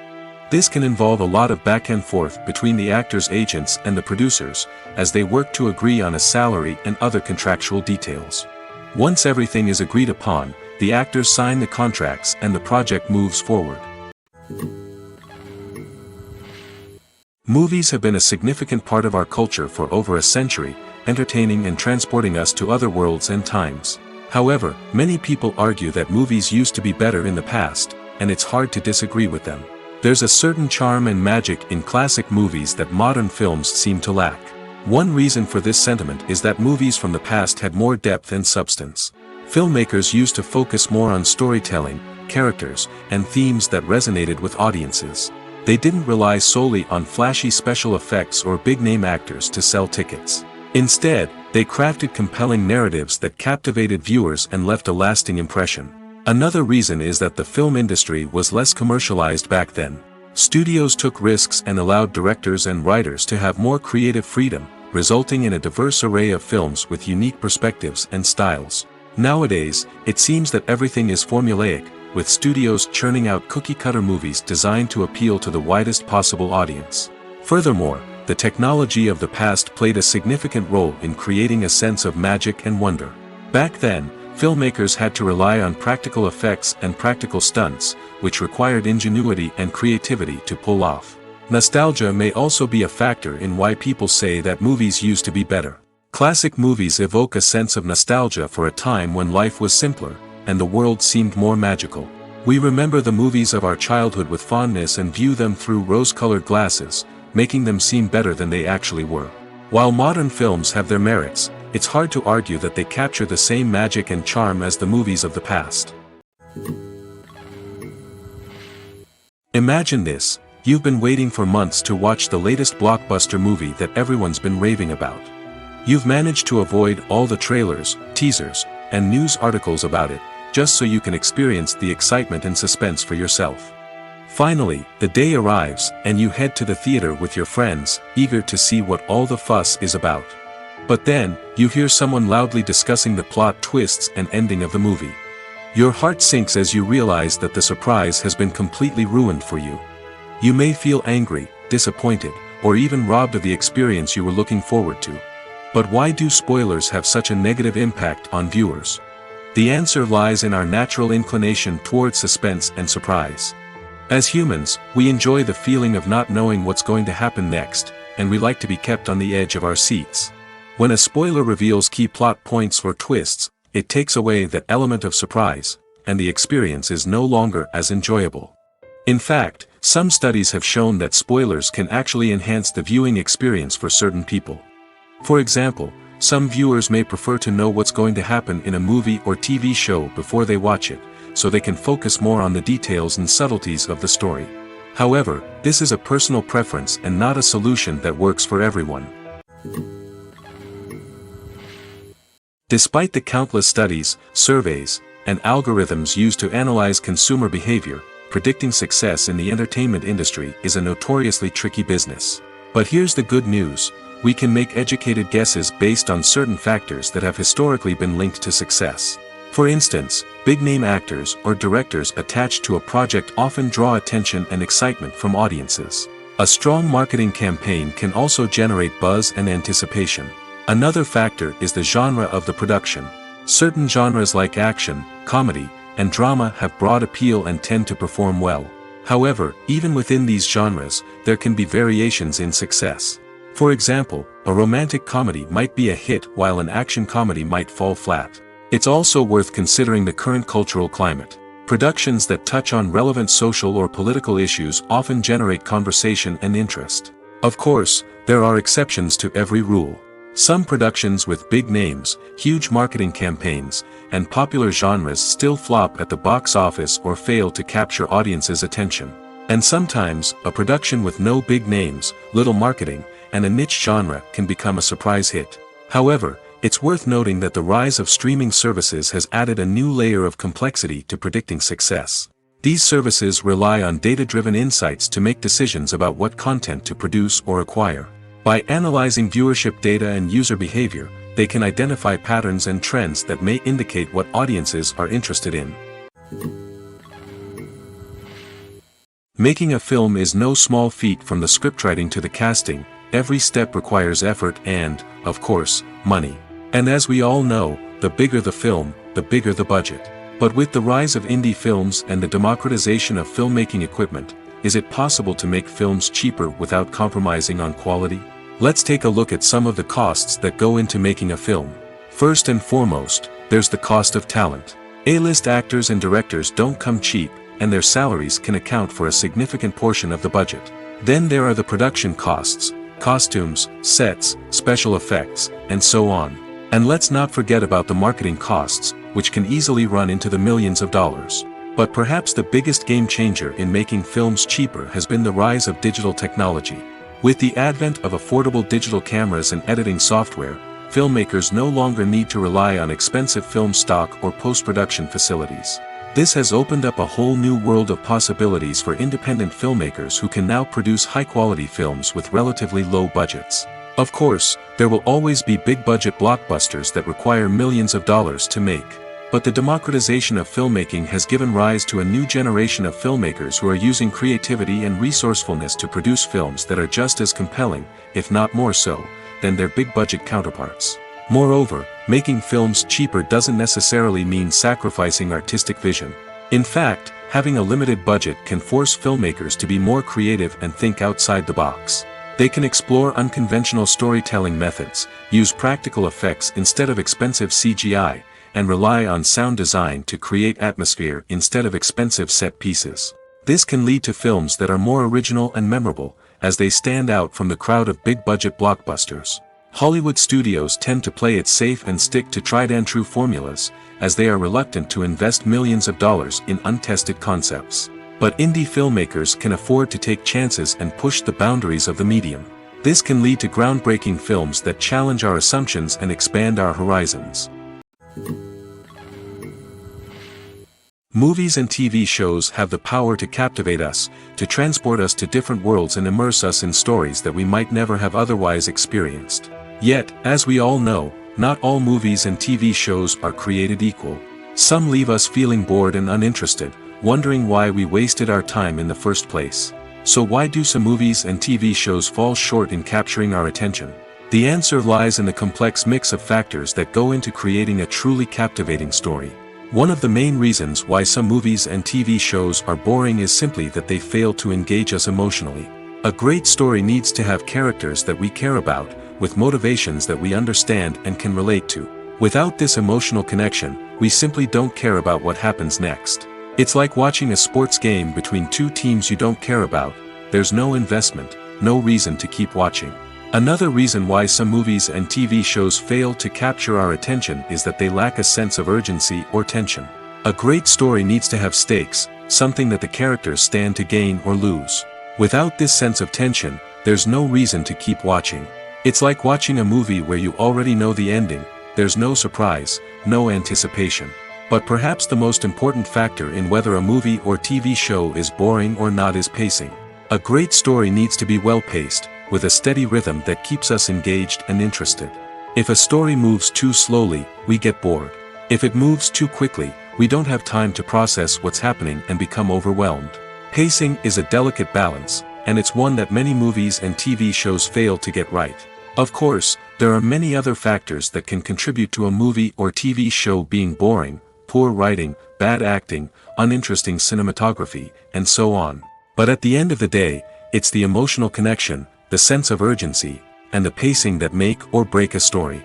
This can involve a lot of back and forth between the actors' agents and the producers, as they work to agree on a salary and other contractual details. Once everything is agreed upon, the actors sign the contracts and the project moves forward. Movies have been a significant part of our culture for over a century, entertaining and transporting us to other worlds and times. However, many people argue that movies used to be better in the past, and it's hard to disagree with them. There's a certain charm and magic in classic movies that modern films seem to lack. One reason for this sentiment is that movies from the past had more depth and substance. Filmmakers used to focus more on storytelling, characters, and themes that resonated with audiences. They didn't rely solely on flashy special effects or big-name actors to sell tickets. Instead, they crafted compelling narratives that captivated viewers and left a lasting impression. Another reason is that the film industry was less commercialized back then. Studios took risks and allowed directors and writers to have more creative freedom, resulting in a diverse array of films with unique perspectives and styles. Nowadays, it seems that everything is formulaic, with studios churning out cookie-cutter movies designed to appeal to the widest possible audience. Furthermore, the technology of the past played a significant role in creating a sense of magic and wonder. Back then, filmmakers had to rely on practical effects and practical stunts, which required ingenuity and creativity to pull off. Nostalgia may also be a factor in why people say that movies used to be better. Classic movies evoke a sense of nostalgia for a time when life was simpler, and the world seemed more magical. We remember the movies of our childhood with fondness and view them through rose-colored glasses, making them seem better than they actually were. While modern films have their merits, it's hard to argue that they capture the same magic and charm as the movies of the past. Imagine this: you've been waiting for months to watch the latest blockbuster movie that everyone's been raving about. You've managed to avoid all the trailers, teasers, and news articles about it, just so you can experience the excitement and suspense for yourself. Finally, the day arrives, and you head to the theater with your friends, eager to see what all the fuss is about. But then, you hear someone loudly discussing the plot twists and ending of the movie. Your heart sinks as you realize that the surprise has been completely ruined for you. You may feel angry, disappointed, or even robbed of the experience you were looking forward to. But why do spoilers have such a negative impact on viewers? The answer lies in our natural inclination toward suspense and surprise. As humans, we enjoy the feeling of not knowing what's going to happen next, and we like to be kept on the edge of our seats. When a spoiler reveals key plot points or twists, it takes away that element of surprise, and the experience is no longer as enjoyable. In fact, some studies have shown that spoilers can actually enhance the viewing experience for certain people. For example, some viewers may prefer to know what's going to happen in a movie or TV show before they watch it, so they can focus more on the details and subtleties of the story. However, this is a personal preference and not a solution that works for everyone. Despite the countless studies, surveys, and algorithms used to analyze consumer behavior, predicting success in the entertainment industry is a notoriously tricky business. But here's the good news: we can make educated guesses based on certain factors that have historically been linked to success. For instance, big-name actors or directors attached to a project often draw attention and excitement from audiences. A strong marketing campaign can also generate buzz and anticipation. Another factor is the genre of the production. Certain genres like action, comedy, and drama have broad appeal and tend to perform well. However, even within these genres, there can be variations in success. For example, a romantic comedy might be a hit while an action comedy might fall flat. It's also worth considering the current cultural climate. Productions that touch on relevant social or political issues often generate conversation and interest. Of course, there are exceptions to every rule. Some productions with big names, huge marketing campaigns, and popular genres still flop at the box office or fail to capture audiences' attention. And sometimes, a production with no big names, little marketing, and a niche genre can become a surprise hit. However, it's worth noting that the rise of streaming services has added a new layer of complexity to predicting success. These services rely on data-driven insights to make decisions about what content to produce or acquire. By analyzing viewership data and user behavior, they can identify patterns and trends that may indicate what audiences are interested in. Making a film is no small feat. From the scriptwriting to the casting, every step requires effort and, of course, money. And as we all know, the bigger the film, the bigger the budget. But with the rise of indie films and the democratization of filmmaking equipment, is it possible to make films cheaper without compromising on quality? Let's take a look at some of the costs that go into making a film. First and foremost, there's the cost of talent. A-list actors and directors don't come cheap, and their salaries can account for a significant portion of the budget. Then there are the production costs, costumes, sets, special effects, and so on. And let's not forget about the marketing costs, which can easily run into the millions of dollars. But perhaps the biggest game changer in making films cheaper has been the rise of digital technology. With the advent of affordable digital cameras and editing software, filmmakers no longer need to rely on expensive film stock or post-production facilities. This has opened up a whole new world of possibilities for independent filmmakers who can now produce high-quality films with relatively low budgets. Of course, there will always be big-budget blockbusters that require millions of dollars to make. But the democratization of filmmaking has given rise to a new generation of filmmakers who are using creativity and resourcefulness to produce films that are just as compelling, if not more so, than their big-budget counterparts. Moreover, making films cheaper doesn't necessarily mean sacrificing artistic vision. In fact, having a limited budget can force filmmakers to be more creative and think outside the box. They can explore unconventional storytelling methods, use practical effects instead of expensive CGI, and rely on sound design to create atmosphere instead of expensive set pieces. This can lead to films that are more original and memorable, as they stand out from the crowd of big-budget blockbusters. Hollywood studios tend to play it safe and stick to tried-and-true formulas, as they are reluctant to invest millions of dollars in untested concepts. But indie filmmakers can afford to take chances and push the boundaries of the medium. This can lead to groundbreaking films that challenge our assumptions and expand our horizons. Movies and TV shows have the power to captivate us, to transport us to different worlds and immerse us in stories that we might never have otherwise experienced. Yet, as we all know, not all movies and TV shows are created equal. Some leave us feeling bored and uninterested, wondering why we wasted our time in the first place. So why do some movies and TV shows fall short in capturing our attention? The answer lies in the complex mix of factors that go into creating a truly captivating story. One of the main reasons why some movies and TV shows are boring is simply that they fail to engage us emotionally. A great story needs to have characters that we care about, with motivations that we understand and can relate to. Without this emotional connection, we simply don't care about what happens next. It's like watching a sports game between two teams you don't care about. There's no investment, no reason to keep watching. Another reason why some movies and TV shows fail to capture our attention is that they lack a sense of urgency or tension. A great story needs to have stakes, something that the characters stand to gain or lose. Without this sense of tension, there's no reason to keep watching. It's like watching a movie where you already know the ending, there's no surprise, no anticipation. But perhaps the most important factor in whether a movie or TV show is boring or not is pacing. A great story needs to be well-paced, with a steady rhythm that keeps us engaged and interested. If a story moves too slowly, we get bored. If it moves too quickly, we don't have time to process what's happening and become overwhelmed. Pacing is a delicate balance, and it's one that many movies and TV shows fail to get right. Of course, there are many other factors that can contribute to a movie or TV show being boring: poor writing, bad acting, uninteresting cinematography, and so on. But at the end of the day, it's the emotional connection, the sense of urgency, and the pacing that make or break a story.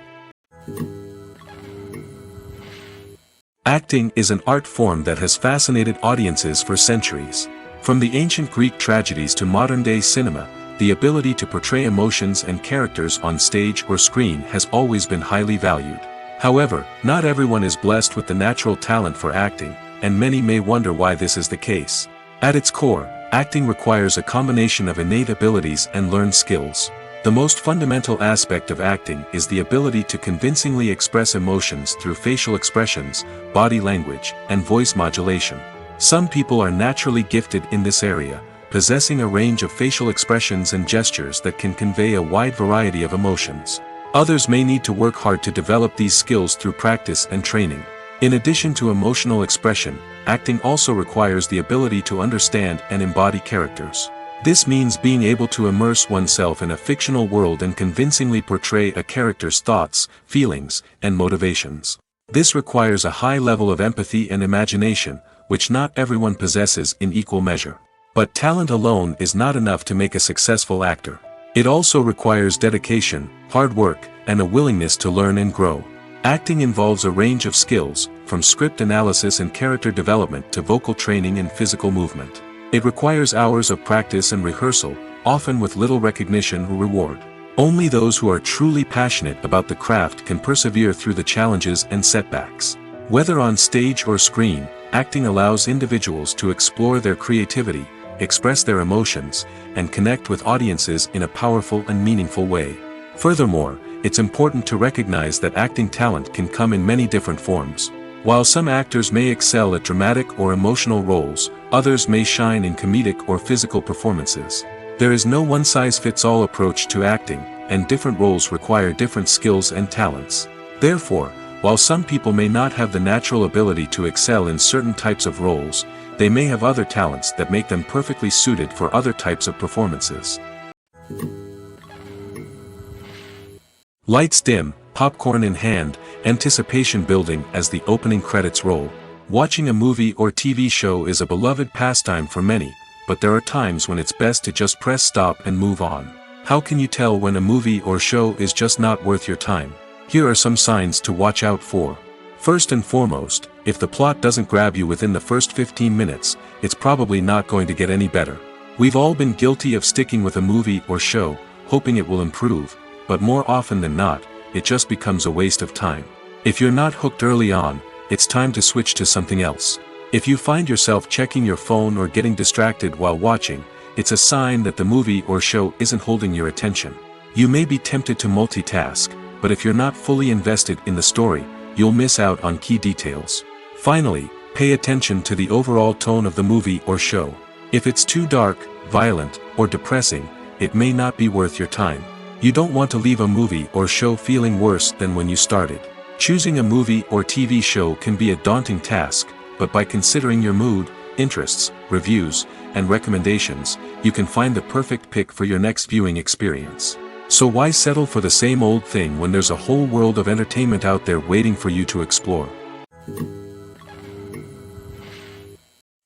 Acting is an art form that has fascinated audiences for centuries. From the ancient Greek tragedies to modern-day cinema, the ability to portray emotions and characters on stage or screen has always been highly valued. However, not everyone is blessed with the natural talent for acting, and many may wonder why this is the case. At its core, acting requires a combination of innate abilities and learned skills. The most fundamental aspect of acting is the ability to convincingly express emotions through facial expressions, body language, and voice modulation. Some people are naturally gifted in this area, possessing a range of facial expressions and gestures that can convey a wide variety of emotions. Others may need to work hard to develop these skills through practice and training. In addition to emotional expression, acting also requires the ability to understand and embody characters. This means being able to immerse oneself in a fictional world and convincingly portray a character's thoughts, feelings, and motivations. This requires a high level of empathy and imagination, which not everyone possesses in equal measure. But talent alone is not enough to make a successful actor. It also requires dedication, hard work, and a willingness to learn and grow. Acting involves a range of skills, from script analysis and character development to vocal training and physical movement. It requires hours of practice and rehearsal, often with little recognition or reward. Only those who are truly passionate about the craft can persevere through the challenges and setbacks. Whether on stage or screen, acting allows individuals to explore their creativity, express their emotions, and connect with audiences in a powerful and meaningful way. Furthermore, it's important to recognize that acting talent can come in many different forms. While some actors may excel at dramatic or emotional roles, others may shine in comedic or physical performances. There is no one-size-fits-all approach to acting, and different roles require different skills and talents. Therefore, While some people may not have the natural ability to excel in certain types of roles, they may have other talents that make them perfectly suited for other types of performances. Lights dim, popcorn in hand, anticipation building as the opening credits roll. Watching a movie or TV show is a beloved pastime for many, but there are times when it's best to just press stop and move on. How can you tell when a movie or show is just not worth your time? Here are some signs to watch out for. First and foremost, if the plot doesn't grab you within the first 15 minutes, it's probably not going to get any better. We've all been guilty of sticking with a movie or show, hoping it will improve, but more often than not, it just becomes a waste of time. If you're not hooked early on, it's time to switch to something else. If you find yourself checking your phone or getting distracted while watching, it's a sign that the movie or show isn't holding your attention. You may be tempted to multitask, but if you're not fully invested in the story, you'll miss out on key details. Finally, pay attention to the overall tone of the movie or show. If it's too dark, violent, or depressing, it may not be worth your time. You don't want to leave a movie or show feeling worse than when you started. Choosing a movie or TV show can be a daunting task, but by considering your mood, interests, reviews, and recommendations, you can find the perfect pick for your next viewing experience. So why settle for the same old thing when there's a whole world of entertainment out there waiting for you to explore?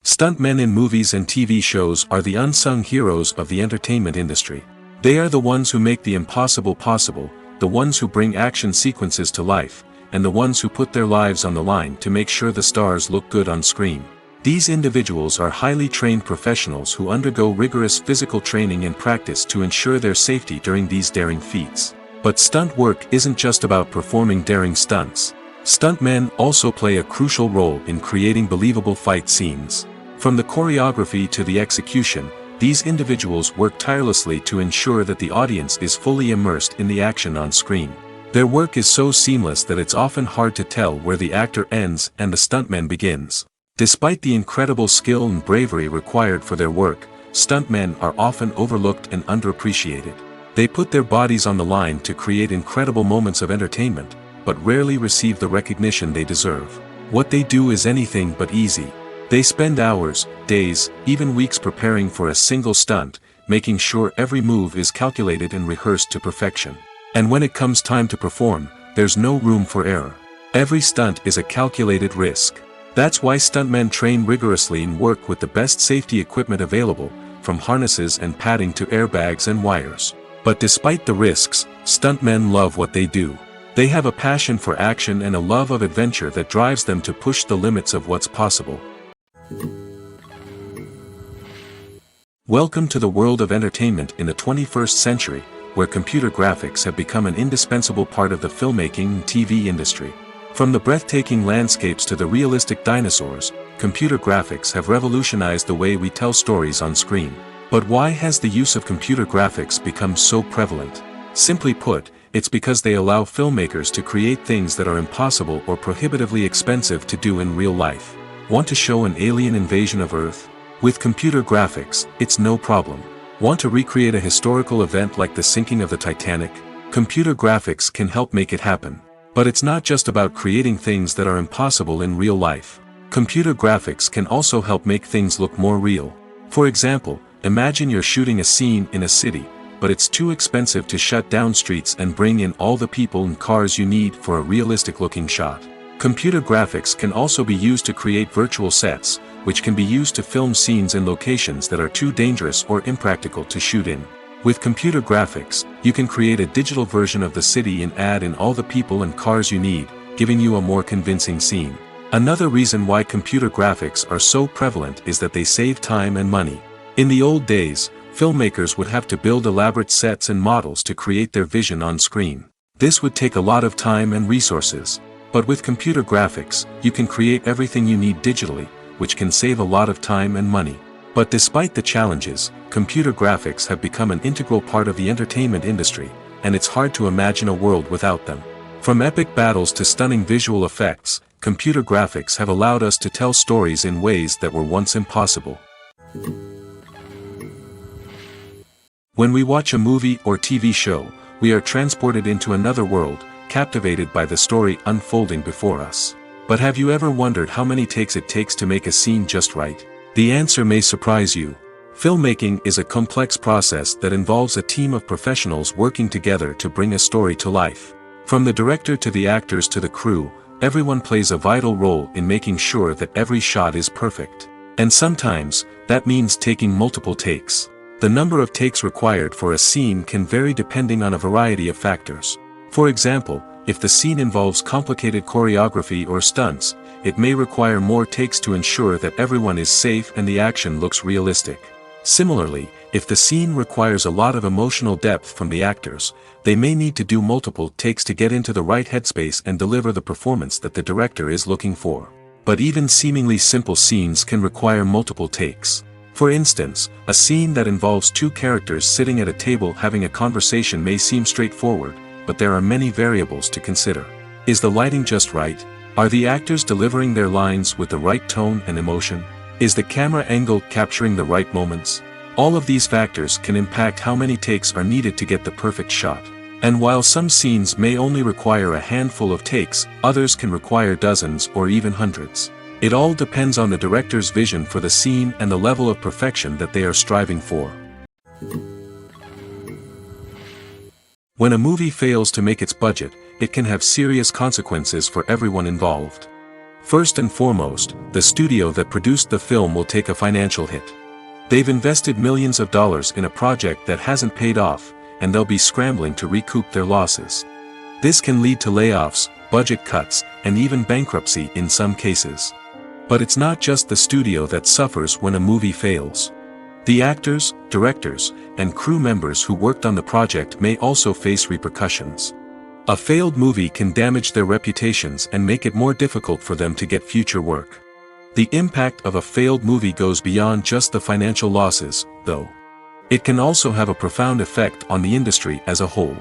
Stuntmen in movies and TV shows are the unsung heroes of the entertainment industry. They are the ones who make the impossible possible, the ones who bring action sequences to life, and the ones who put their lives on the line to make sure the stars look good on screen. These individuals are highly trained professionals who undergo rigorous physical training and practice to ensure their safety during these daring feats. But stunt work isn't just about performing daring stunts. Stuntmen also play a crucial role in creating believable fight scenes. From the choreography to the execution, these individuals work tirelessly to ensure that the audience is fully immersed in the action on screen. Their work is so seamless that it's often hard to tell where the actor ends and the stuntman begins. Despite the incredible skill and bravery required for their work, stuntmen are often overlooked and underappreciated. They put their bodies on the line to create incredible moments of entertainment, but rarely receive the recognition they deserve. What they do is anything but easy. They spend hours, days, even weeks preparing for a single stunt, making sure every move is calculated and rehearsed to perfection. And when it comes time to perform, there's no room for error. Every stunt is a calculated risk. That's why stuntmen train rigorously and work with the best safety equipment available, from harnesses and padding to airbags and wires. But despite the risks, stuntmen love what they do. They have a passion for action and a love of adventure that drives them to push the limits of what's possible. Welcome to the world of entertainment in the 21st century, where computer graphics have become an indispensable part of the filmmaking and TV industry. From the breathtaking landscapes to the realistic dinosaurs, computer graphics have revolutionized the way we tell stories on screen. But why has the use of computer graphics become so prevalent? Simply put, it's because they allow filmmakers to create things that are impossible or prohibitively expensive to do in real life. Want to show an alien invasion of Earth? With computer graphics, it's no problem. Want to recreate a historical event like the sinking of the Titanic? Computer graphics can help make it happen. But it's not just about creating things that are impossible in real life. Computer graphics can also help make things look more real. For example, imagine you're shooting a scene in a city, but it's too expensive to shut down streets and bring in all the people and cars you need for a realistic-looking shot. Computer graphics can also be used to create virtual sets, which can be used to film scenes in locations that are too dangerous or impractical to shoot in. With computer graphics, you can create a digital version of the city and add in all the people and cars you need, giving you a more convincing scene. Another reason why computer graphics are so prevalent is that they save time and money. In the old days, filmmakers would have to build elaborate sets and models to create their vision on screen. This would take a lot of time and resources. But with computer graphics, you can create everything you need digitally, which can save a lot of time and money. But despite the challenges, computer graphics have become an integral part of the entertainment industry, and it's hard to imagine a world without them. From epic battles to stunning visual effects, computer graphics have allowed us to tell stories in ways that were once impossible. When we watch a movie or TV show, we are transported into another world, captivated by the story unfolding before us. But have you ever wondered how many takes it takes to make a scene just right? The answer may surprise you. Filmmaking is a complex process that involves a team of professionals working together to bring a story to life. From the director to the actors to the crew, everyone plays a vital role in making sure that every shot is perfect. And sometimes, that means taking multiple takes. The number of takes required for a scene can vary depending on a variety of factors. For example, if the scene involves complicated choreography or stunts, it may require more takes to ensure that everyone is safe and the action looks realistic. Similarly, if the scene requires a lot of emotional depth from the actors, they may need to do multiple takes to get into the right headspace and deliver the performance that the director is looking for. But even seemingly simple scenes can require multiple takes. For instance, a scene that involves two characters sitting at a table having a conversation may seem straightforward, but there are many variables to consider. Is the lighting just right? Are the actors delivering their lines with the right tone and emotion? Is the camera angle capturing the right moments? All of these factors can impact how many takes are needed to get the perfect shot. And while some scenes may only require a handful of takes, others can require dozens or even hundreds. It all depends on the director's vision for the scene and the level of perfection that they are striving for. When a movie fails to make its budget, it can have serious consequences for everyone involved. First and foremost, the studio that produced the film will take a financial hit. They've invested millions of dollars in a project that hasn't paid off, and they'll be scrambling to recoup their losses. This can lead to layoffs, budget cuts, and even bankruptcy in some cases. But it's not just the studio that suffers when a movie fails. The actors, directors, and crew members who worked on the project may also face repercussions. A failed movie can damage their reputations and make it more difficult for them to get future work. The impact of a failed movie goes beyond just the financial losses, though. It can also have a profound effect on the industry as a whole.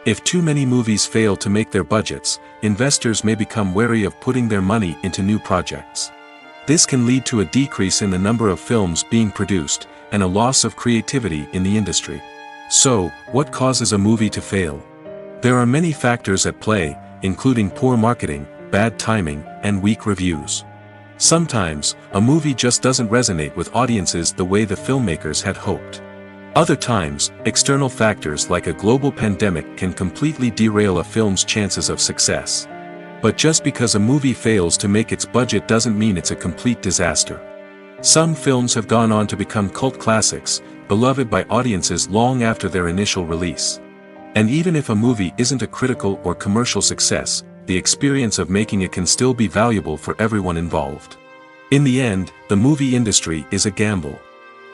If too many movies fail to make their budgets, investors may become wary of putting their money into new projects. This can lead to a decrease in the number of films being produced, and a loss of creativity in the industry. So, what causes a movie to fail? There are many factors at play, including poor marketing, bad timing, and weak reviews. Sometimes, a movie just doesn't resonate with audiences the way the filmmakers had hoped. Other times, external factors like a global pandemic can completely derail a film's chances of success. But just because a movie fails to make its budget doesn't mean it's a complete disaster. Some films have gone on to become cult classics, beloved by audiences long after their initial release. And even if a movie isn't a critical or commercial success, the experience of making it can still be valuable for everyone involved. In the end, the movie industry is a gamble.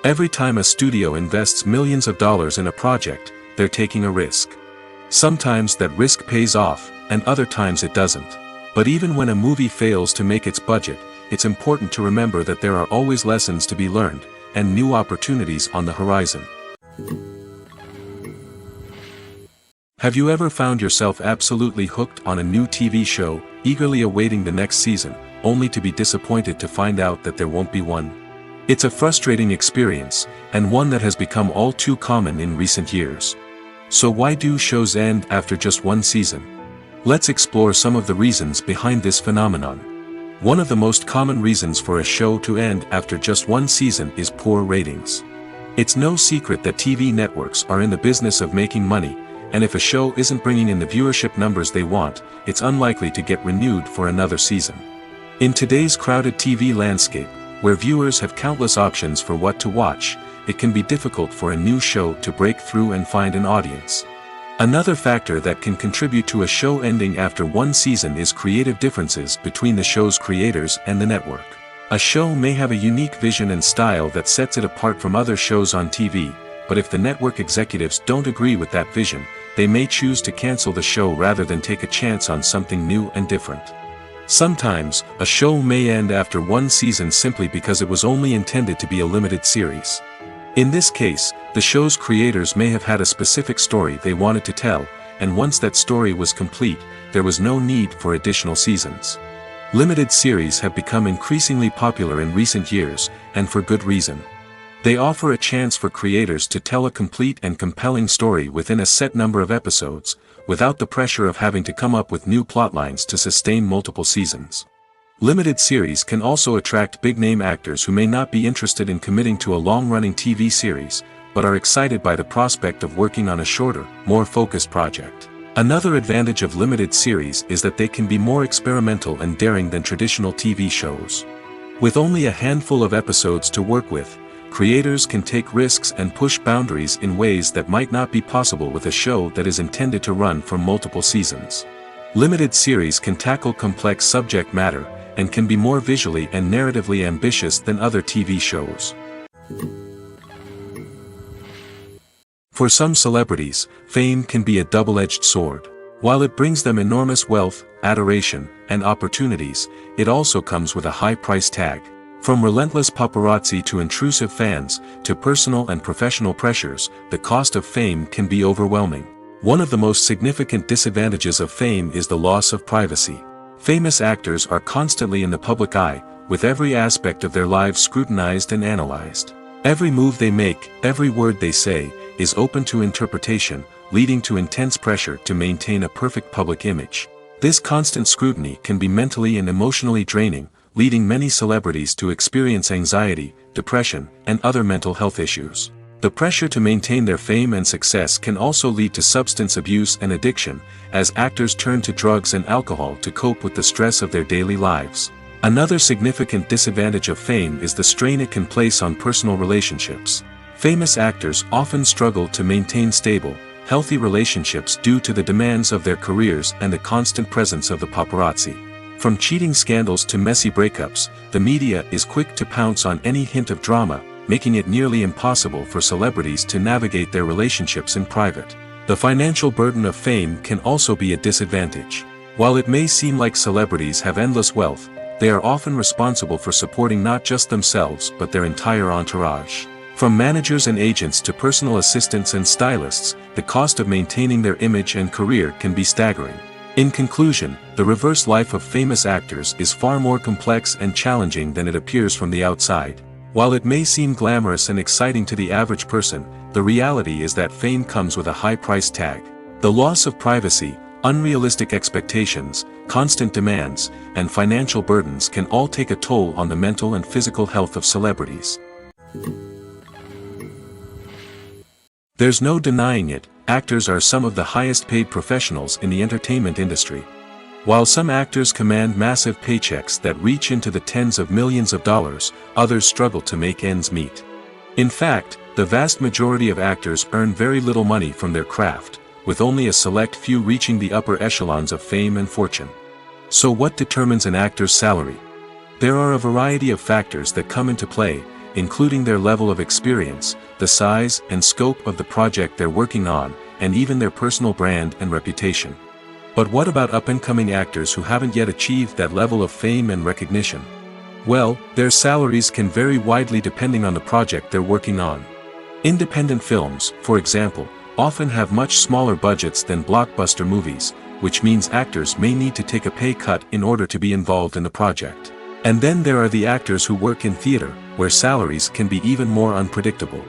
Every time a studio invests millions of dollars in a project, they're taking a risk. Sometimes that risk pays off, and other times it doesn't. But even when a movie fails to make its budget, it's important to remember that there are always lessons to be learned, and new opportunities on the horizon. Have you ever found yourself absolutely hooked on a new TV show, eagerly awaiting the next season, only to be disappointed to find out that there won't be one? It's a frustrating experience, and one that has become all too common in recent years. So why do shows end after just one season? Let's explore some of the reasons behind this phenomenon. One of the most common reasons for a show to end after just one season is poor ratings. It's no secret that TV networks are in the business of making money, and if a show isn't bringing in the viewership numbers they want, it's unlikely to get renewed for another season. In today's crowded TV landscape, where viewers have countless options for what to watch, it can be difficult for a new show to break through and find an audience. Another factor that can contribute to a show ending after one season is creative differences between the show's creators and the network. A show may have a unique vision and style that sets it apart from other shows on TV, but if the network executives don't agree with that vision, they may choose to cancel the show rather than take a chance on something new and different. Sometimes, a show may end after one season simply because it was only intended to be a limited series. In this case, the show's creators may have had a specific story they wanted to tell, and once that story was complete, there was no need for additional seasons. Limited series have become increasingly popular in recent years, and for good reason. They offer a chance for creators to tell a complete and compelling story within a set number of episodes, without the pressure of having to come up with new plotlines to sustain multiple seasons. Limited series can also attract big-name actors who may not be interested in committing to a long-running TV series, but are excited by the prospect of working on a shorter, more focused project. Another advantage of limited series is that they can be more experimental and daring than traditional TV shows. With only a handful of episodes to work with, creators can take risks and push boundaries in ways that might not be possible with a show that is intended to run for multiple seasons. Limited series can tackle complex subject matter, and can be more visually and narratively ambitious than other TV shows. For some celebrities, fame can be a double-edged sword. While it brings them enormous wealth, adoration, and opportunities, it also comes with a high price tag. From relentless paparazzi to intrusive fans, to personal and professional pressures, the cost of fame can be overwhelming. One of the most significant disadvantages of fame is the loss of privacy. Famous actors are constantly in the public eye, with every aspect of their lives scrutinized and analyzed. Every move they make, every word they say, is open to interpretation, leading to intense pressure to maintain a perfect public image. This constant scrutiny can be mentally and emotionally draining, leading many celebrities to experience anxiety, depression, and other mental health issues. The pressure to maintain their fame and success can also lead to substance abuse and addiction, as actors turn to drugs and alcohol to cope with the stress of their daily lives. Another significant disadvantage of fame is the strain it can place on personal relationships. Famous actors often struggle to maintain stable, healthy relationships due to the demands of their careers and the constant presence of the paparazzi. From cheating scandals to messy breakups, the media is quick to pounce on any hint of drama, making it nearly impossible for celebrities to navigate their relationships in private. The financial burden of fame can also be a disadvantage. While it may seem like celebrities have endless wealth, they are often responsible for supporting not just themselves but their entire entourage. From managers and agents to personal assistants and stylists, the cost of maintaining their image and career can be staggering. In conclusion, the reverse life of famous actors is far more complex and challenging than it appears from the outside. While it may seem glamorous and exciting to the average person, the reality is that fame comes with a high price tag. The loss of privacy, unrealistic expectations, constant demands, and financial burdens can all take a toll on the mental and physical health of celebrities. There's no denying it, actors are some of the highest paid professionals in the entertainment industry. While some actors command massive paychecks that reach into the tens of millions of dollars, others struggle to make ends meet. In fact, the vast majority of actors earn very little money from their craft, with only a select few reaching the upper echelons of fame and fortune. So what determines an actor's salary? There are a variety of factors that come into play, including their level of experience, the size and scope of the project they're working on, and even their personal brand and reputation. But what about up-and-coming actors who haven't yet achieved that level of fame and recognition? Well, their salaries can vary widely depending on the project they're working on. Independent films, for example, often have much smaller budgets than blockbuster movies, which means actors may need to take a pay cut in order to be involved in the project. And then there are the actors who work in theater, where salaries can be even more unpredictable.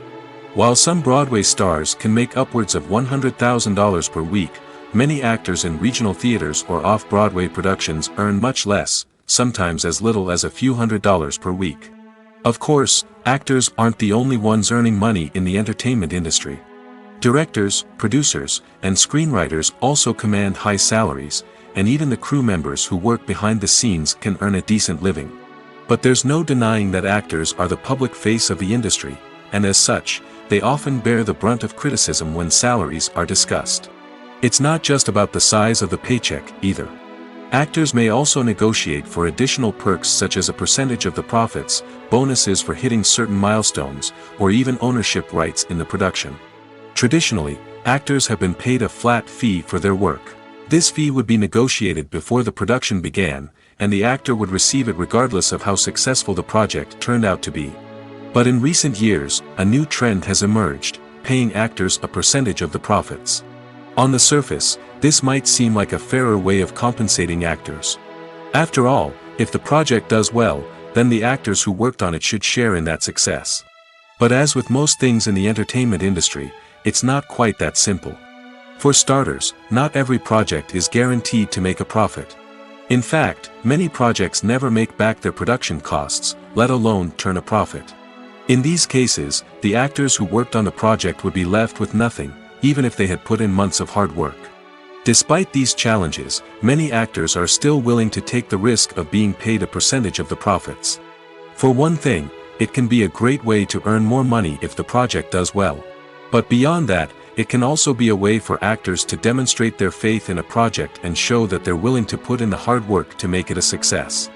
While some Broadway stars can make upwards of $100,000 per week, many actors in regional theaters or off-Broadway productions earn much less, sometimes as little as a few $100s per week. Of course, actors aren't the only ones earning money in the entertainment industry. Directors, producers, and screenwriters also command high salaries, and even the crew members who work behind the scenes can earn a decent living. But there's no denying that actors are the public face of the industry, and as such, they often bear the brunt of criticism when salaries are discussed. It's not just about the size of the paycheck, either. Actors may also negotiate for additional perks such as a percentage of the profits, bonuses for hitting certain milestones, or even ownership rights in the production. Traditionally, actors have been paid a flat fee for their work. This fee would be negotiated before the production began, and the actor would receive it regardless of how successful the project turned out to be. But in recent years, a new trend has emerged, paying actors a percentage of the profits. On the surface, this might seem like a fairer way of compensating actors. After all, if the project does well, then the actors who worked on it should share in that success. But as with most things in the entertainment industry, it's not quite that simple. For starters, not every project is guaranteed to make a profit. In fact, many projects never make back their production costs, let alone turn a profit. In these cases, the actors who worked on the project would be left with nothing, even if they had put in months of hard work. Despite these challenges, many actors are still willing to take the risk of being paid a percentage of the profits. For one thing, it can be a great way to earn more money if the project does well. But beyond that, it can also be a way for actors to demonstrate their faith in a project and show that they're willing to put in the hard work to make it a success.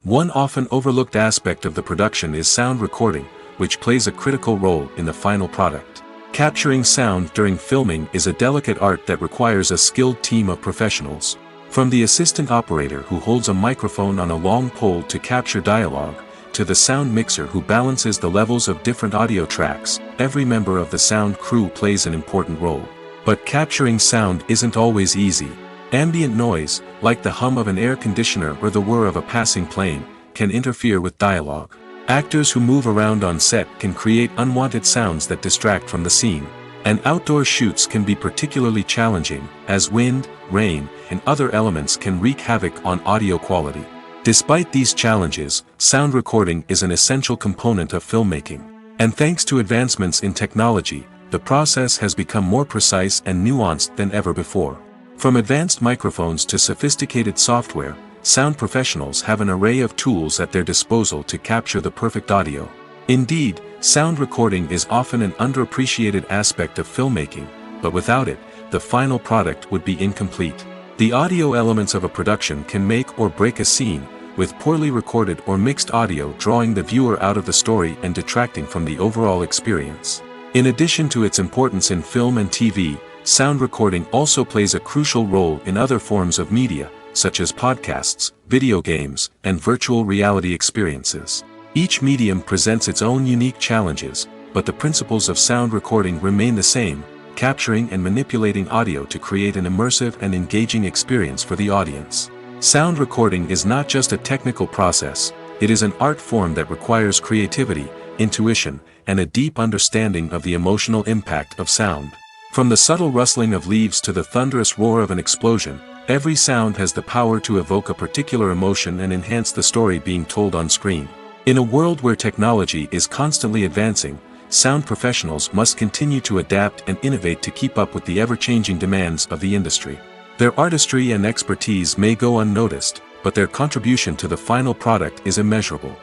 One often overlooked aspect of the production is sound recording, which plays a critical role in the final product. Capturing sound during filming is a delicate art that requires a skilled team of professionals. From the assistant operator who holds a microphone on a long pole to capture dialogue, to the sound mixer who balances the levels of different audio tracks, every member of the sound crew plays an important role. But capturing sound isn't always easy. Ambient noise, like the hum of an air conditioner or the whir of a passing plane, can interfere with dialogue. Actors who move around on set can create unwanted sounds that distract from the scene. And outdoor shoots can be particularly challenging, as wind, rain, and other elements can wreak havoc on audio quality. Despite these challenges, sound recording is an essential component of filmmaking. And thanks to advancements in technology, the process has become more precise and nuanced than ever before. From advanced microphones to sophisticated software, sound professionals have an array of tools at their disposal to capture the perfect audio. Indeed, sound recording is often an underappreciated aspect of filmmaking, but without it, the final product would be incomplete. The audio elements of a production can make or break a scene, with poorly recorded or mixed audio drawing the viewer out of the story and detracting from the overall experience. In addition to its importance in film and TV, sound recording also plays a crucial role in other forms of media, such as podcasts, video games, and virtual reality experiences. Each medium presents its own unique challenges, but the principles of sound recording remain the same, capturing and manipulating audio to create an immersive and engaging experience for the audience. Sound recording is not just a technical process, it is an art form that requires creativity, intuition, and a deep understanding of the emotional impact of sound. From the subtle rustling of leaves to the thunderous roar of an explosion, every sound has the power to evoke a particular emotion and enhance the story being told on screen. In a world where technology is constantly advancing, sound professionals must continue to adapt and innovate to keep up with the ever-changing demands of the industry. Their artistry and expertise may go unnoticed, but their contribution to the final product is immeasurable.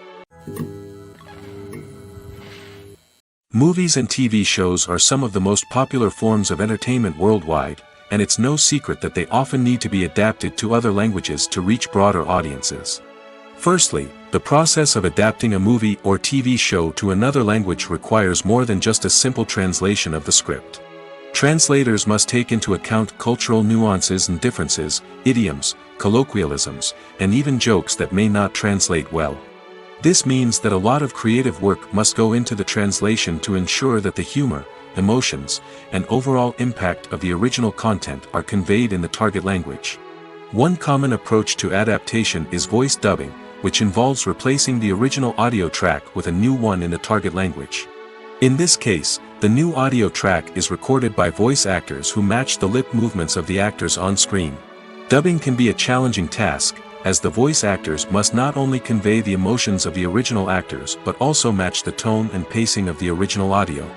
Movies and TV shows are some of the most popular forms of entertainment worldwide, and it's no secret that they often need to be adapted to other languages to reach broader audiences. Firstly, the process of adapting a movie or TV show to another language requires more than just a simple translation of the script. Translators must take into account cultural nuances and differences, idioms, colloquialisms, and even jokes that may not translate well. This means that a lot of creative work must go into the translation to ensure that the humor, emotions, and overall impact of the original content are conveyed in the target language. One common approach to adaptation is voice dubbing, which involves replacing the original audio track with a new one in the target language. In this case, the new audio track is recorded by voice actors who match the lip movements of the actors on screen. Dubbing can be a challenging task, as the voice actors must not only convey the emotions of the original actors but also match the tone and pacing of the original audio.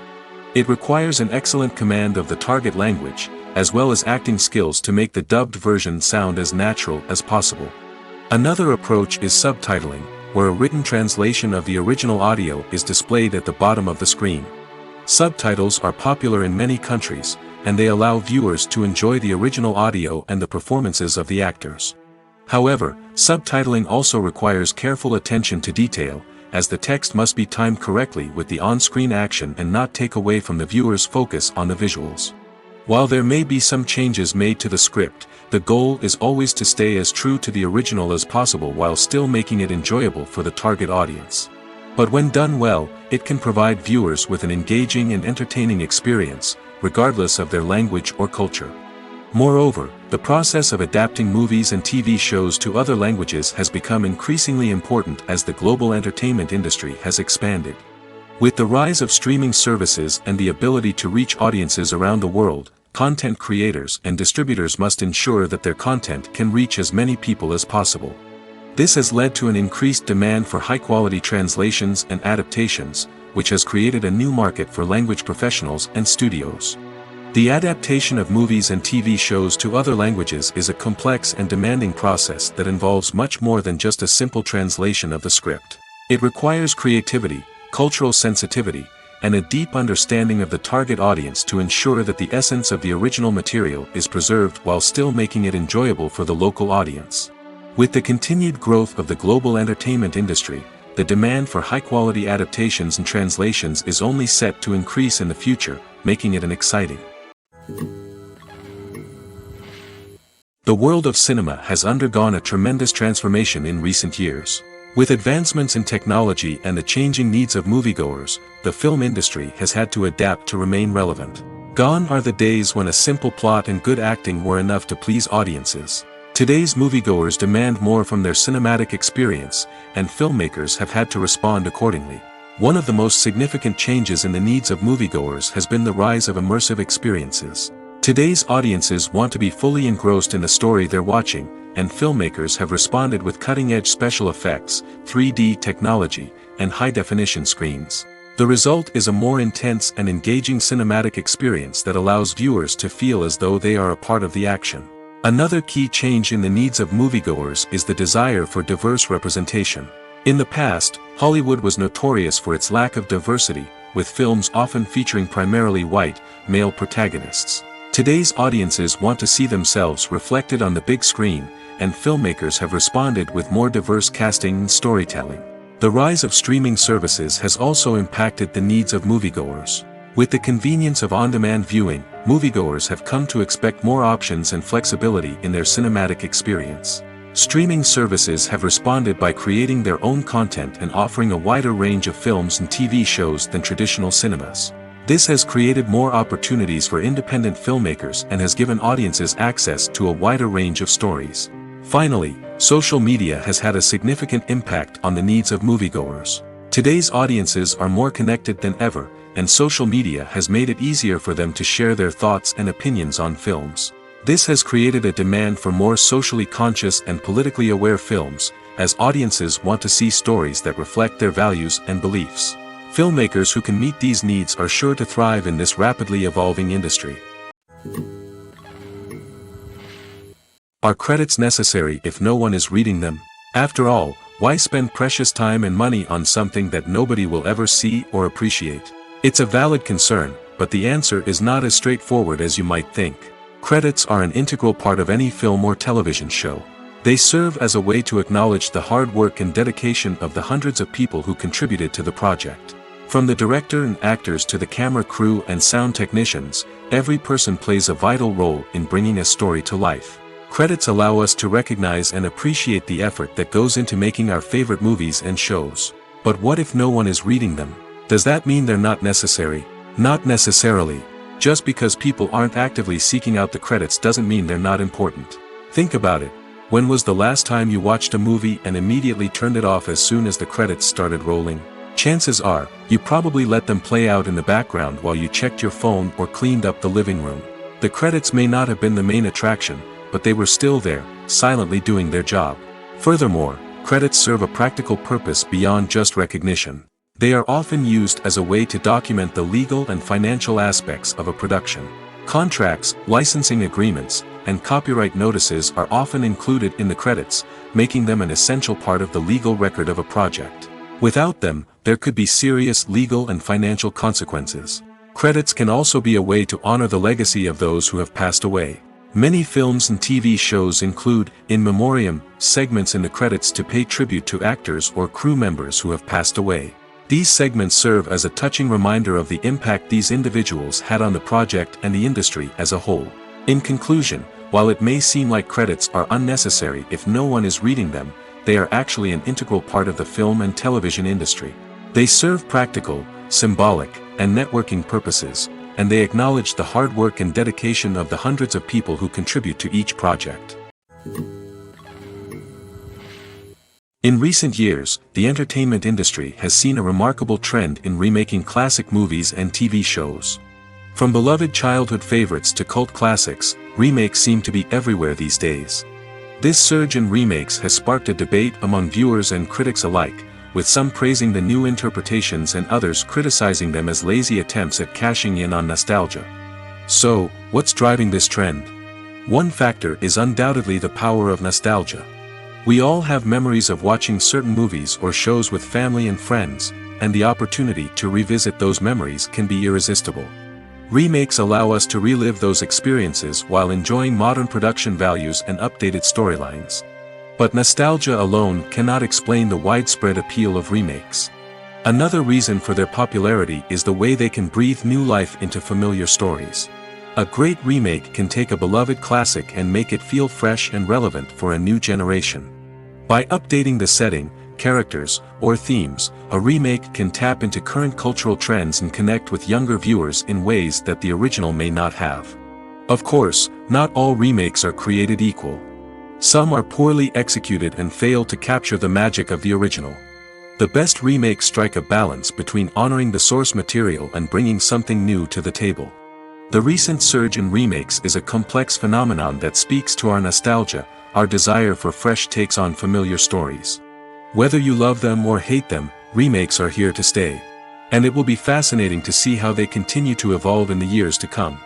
It requires an excellent command of the target language, as well as acting skills to make the dubbed version sound as natural as possible. Another approach is subtitling, where a written translation of the original audio is displayed at the bottom of the screen. Subtitles are popular in many countries, and they allow viewers to enjoy the original audio and the performances of the actors. However, subtitling also requires careful attention to detail, as the text must be timed correctly with the on-screen action and not take away from the viewer's focus on the visuals. While there may be some changes made to the script, the goal is always to stay as true to the original as possible while still making it enjoyable for the target audience. But when done well, it can provide viewers with an engaging and entertaining experience, regardless of their language or culture. Moreover, the process of adapting movies and TV shows to other languages has become increasingly important as the global entertainment industry has expanded. With the rise of streaming services and the ability to reach audiences around the world, content creators and distributors must ensure that their content can reach as many people as possible. This has led to an increased demand for high-quality translations and adaptations, which has created a new market for language professionals and studios. The adaptation of movies and TV shows to other languages is a complex and demanding process that involves much more than just a simple translation of the script. It requires creativity, cultural sensitivity, and a deep understanding of the target audience to ensure that the essence of the original material is preserved while still making it enjoyable for the local audience. With the continued growth of the global entertainment industry, the demand for high-quality adaptations and translations is only set to increase in the future, making it an exciting. The world of cinema has undergone a tremendous transformation in recent years. With advancements in technology and the changing needs of moviegoers, the film industry has had to adapt to remain relevant. Gone are the days when a simple plot and good acting were enough to please audiences. Today's moviegoers demand more from their cinematic experience, and filmmakers have had to respond accordingly. One of the most significant changes in the needs of moviegoers has been the rise of immersive experiences. Today's audiences want to be fully engrossed in the story they're watching, and filmmakers have responded with cutting-edge special effects, 3D technology, and high-definition screens. The result is a more intense and engaging cinematic experience that allows viewers to feel as though they are a part of the action. Another key change in the needs of moviegoers is the desire for diverse representation. In the past, Hollywood was notorious for its lack of diversity, with films often featuring primarily white, male protagonists. Today's audiences want to see themselves reflected on the big screen, and filmmakers have responded with more diverse casting and storytelling. The rise of streaming services has also impacted the needs of moviegoers. With the convenience of on-demand viewing, moviegoers have come to expect more options and flexibility in their cinematic experience. Streaming services have responded by creating their own content and offering a wider range of films and TV shows than traditional cinemas. This has created more opportunities for independent filmmakers and has given audiences access to a wider range of stories. Finally, social media has had a significant impact on the needs of moviegoers. Today's audiences are more connected than ever, and social media has made it easier for them to share their thoughts and opinions on films. This has created a demand for more socially conscious and politically aware films, as audiences want to see stories that reflect their values and beliefs. Filmmakers who can meet these needs are sure to thrive in this rapidly evolving industry. Are credits necessary if no one is reading them? After all, why spend precious time and money on something that nobody will ever see or appreciate? It's a valid concern, but the answer is not as straightforward as you might think. Credits are an integral part of any film or television show. They serve as a way to acknowledge the hard work and dedication of the hundreds of people who contributed to the project. From the director and actors to the camera crew and sound technicians, every person plays a vital role in bringing a story to life. Credits allow us to recognize and appreciate the effort that goes into making our favorite movies and shows. But what if no one is reading them? Does that mean they're not necessary? Not necessarily. Just because people aren't actively seeking out the credits doesn't mean they're not important. Think about it. When was the last time you watched a movie and immediately turned it off as soon as the credits started rolling? Chances are, you probably let them play out in the background while you checked your phone or cleaned up the living room. The credits may not have been the main attraction, but they were still there, silently doing their job. Furthermore, credits serve a practical purpose beyond just recognition. They are often used as a way to document the legal and financial aspects of a production. Contracts, licensing agreements, and copyright notices are often included in the credits, making them an essential part of the legal record of a project. Without them, there could be serious legal and financial consequences. Credits can also be a way to honor the legacy of those who have passed away. Many films and TV shows include, in memoriam, segments in the credits to pay tribute to actors or crew members who have passed away. These segments serve as a touching reminder of the impact these individuals had on the project and the industry as a whole. In conclusion, while it may seem like credits are unnecessary if no one is reading them, they are actually an integral part of the film and television industry. They serve practical, symbolic, and networking purposes, and they acknowledge the hard work and dedication of the hundreds of people who contribute to each project. In recent years, the entertainment industry has seen a remarkable trend in remaking classic movies and TV shows. From beloved childhood favorites to cult classics, remakes seem to be everywhere these days. This surge in remakes has sparked a debate among viewers and critics alike, with some praising the new interpretations and others criticizing them as lazy attempts at cashing in on nostalgia. So, what's driving this trend? One factor is undoubtedly the power of nostalgia. We all have memories of watching certain movies or shows with family and friends, and the opportunity to revisit those memories can be irresistible. Remakes allow us to relive those experiences while enjoying modern production values and updated storylines. But nostalgia alone cannot explain the widespread appeal of remakes. Another reason for their popularity is the way they can breathe new life into familiar stories. A great remake can take a beloved classic and make it feel fresh and relevant for a new generation. By updating the setting, characters, or themes, a remake can tap into current cultural trends and connect with younger viewers in ways that the original may not have. Of course, not all remakes are created equal. Some are poorly executed and fail to capture the magic of the original. The best remakes strike a balance between honoring the source material and bringing something new to the table. The recent surge in remakes is a complex phenomenon that speaks to our nostalgia, our desire for fresh takes on familiar stories. Whether you love them or hate them, remakes are here to stay. And it will be fascinating to see how they continue to evolve in the years to come.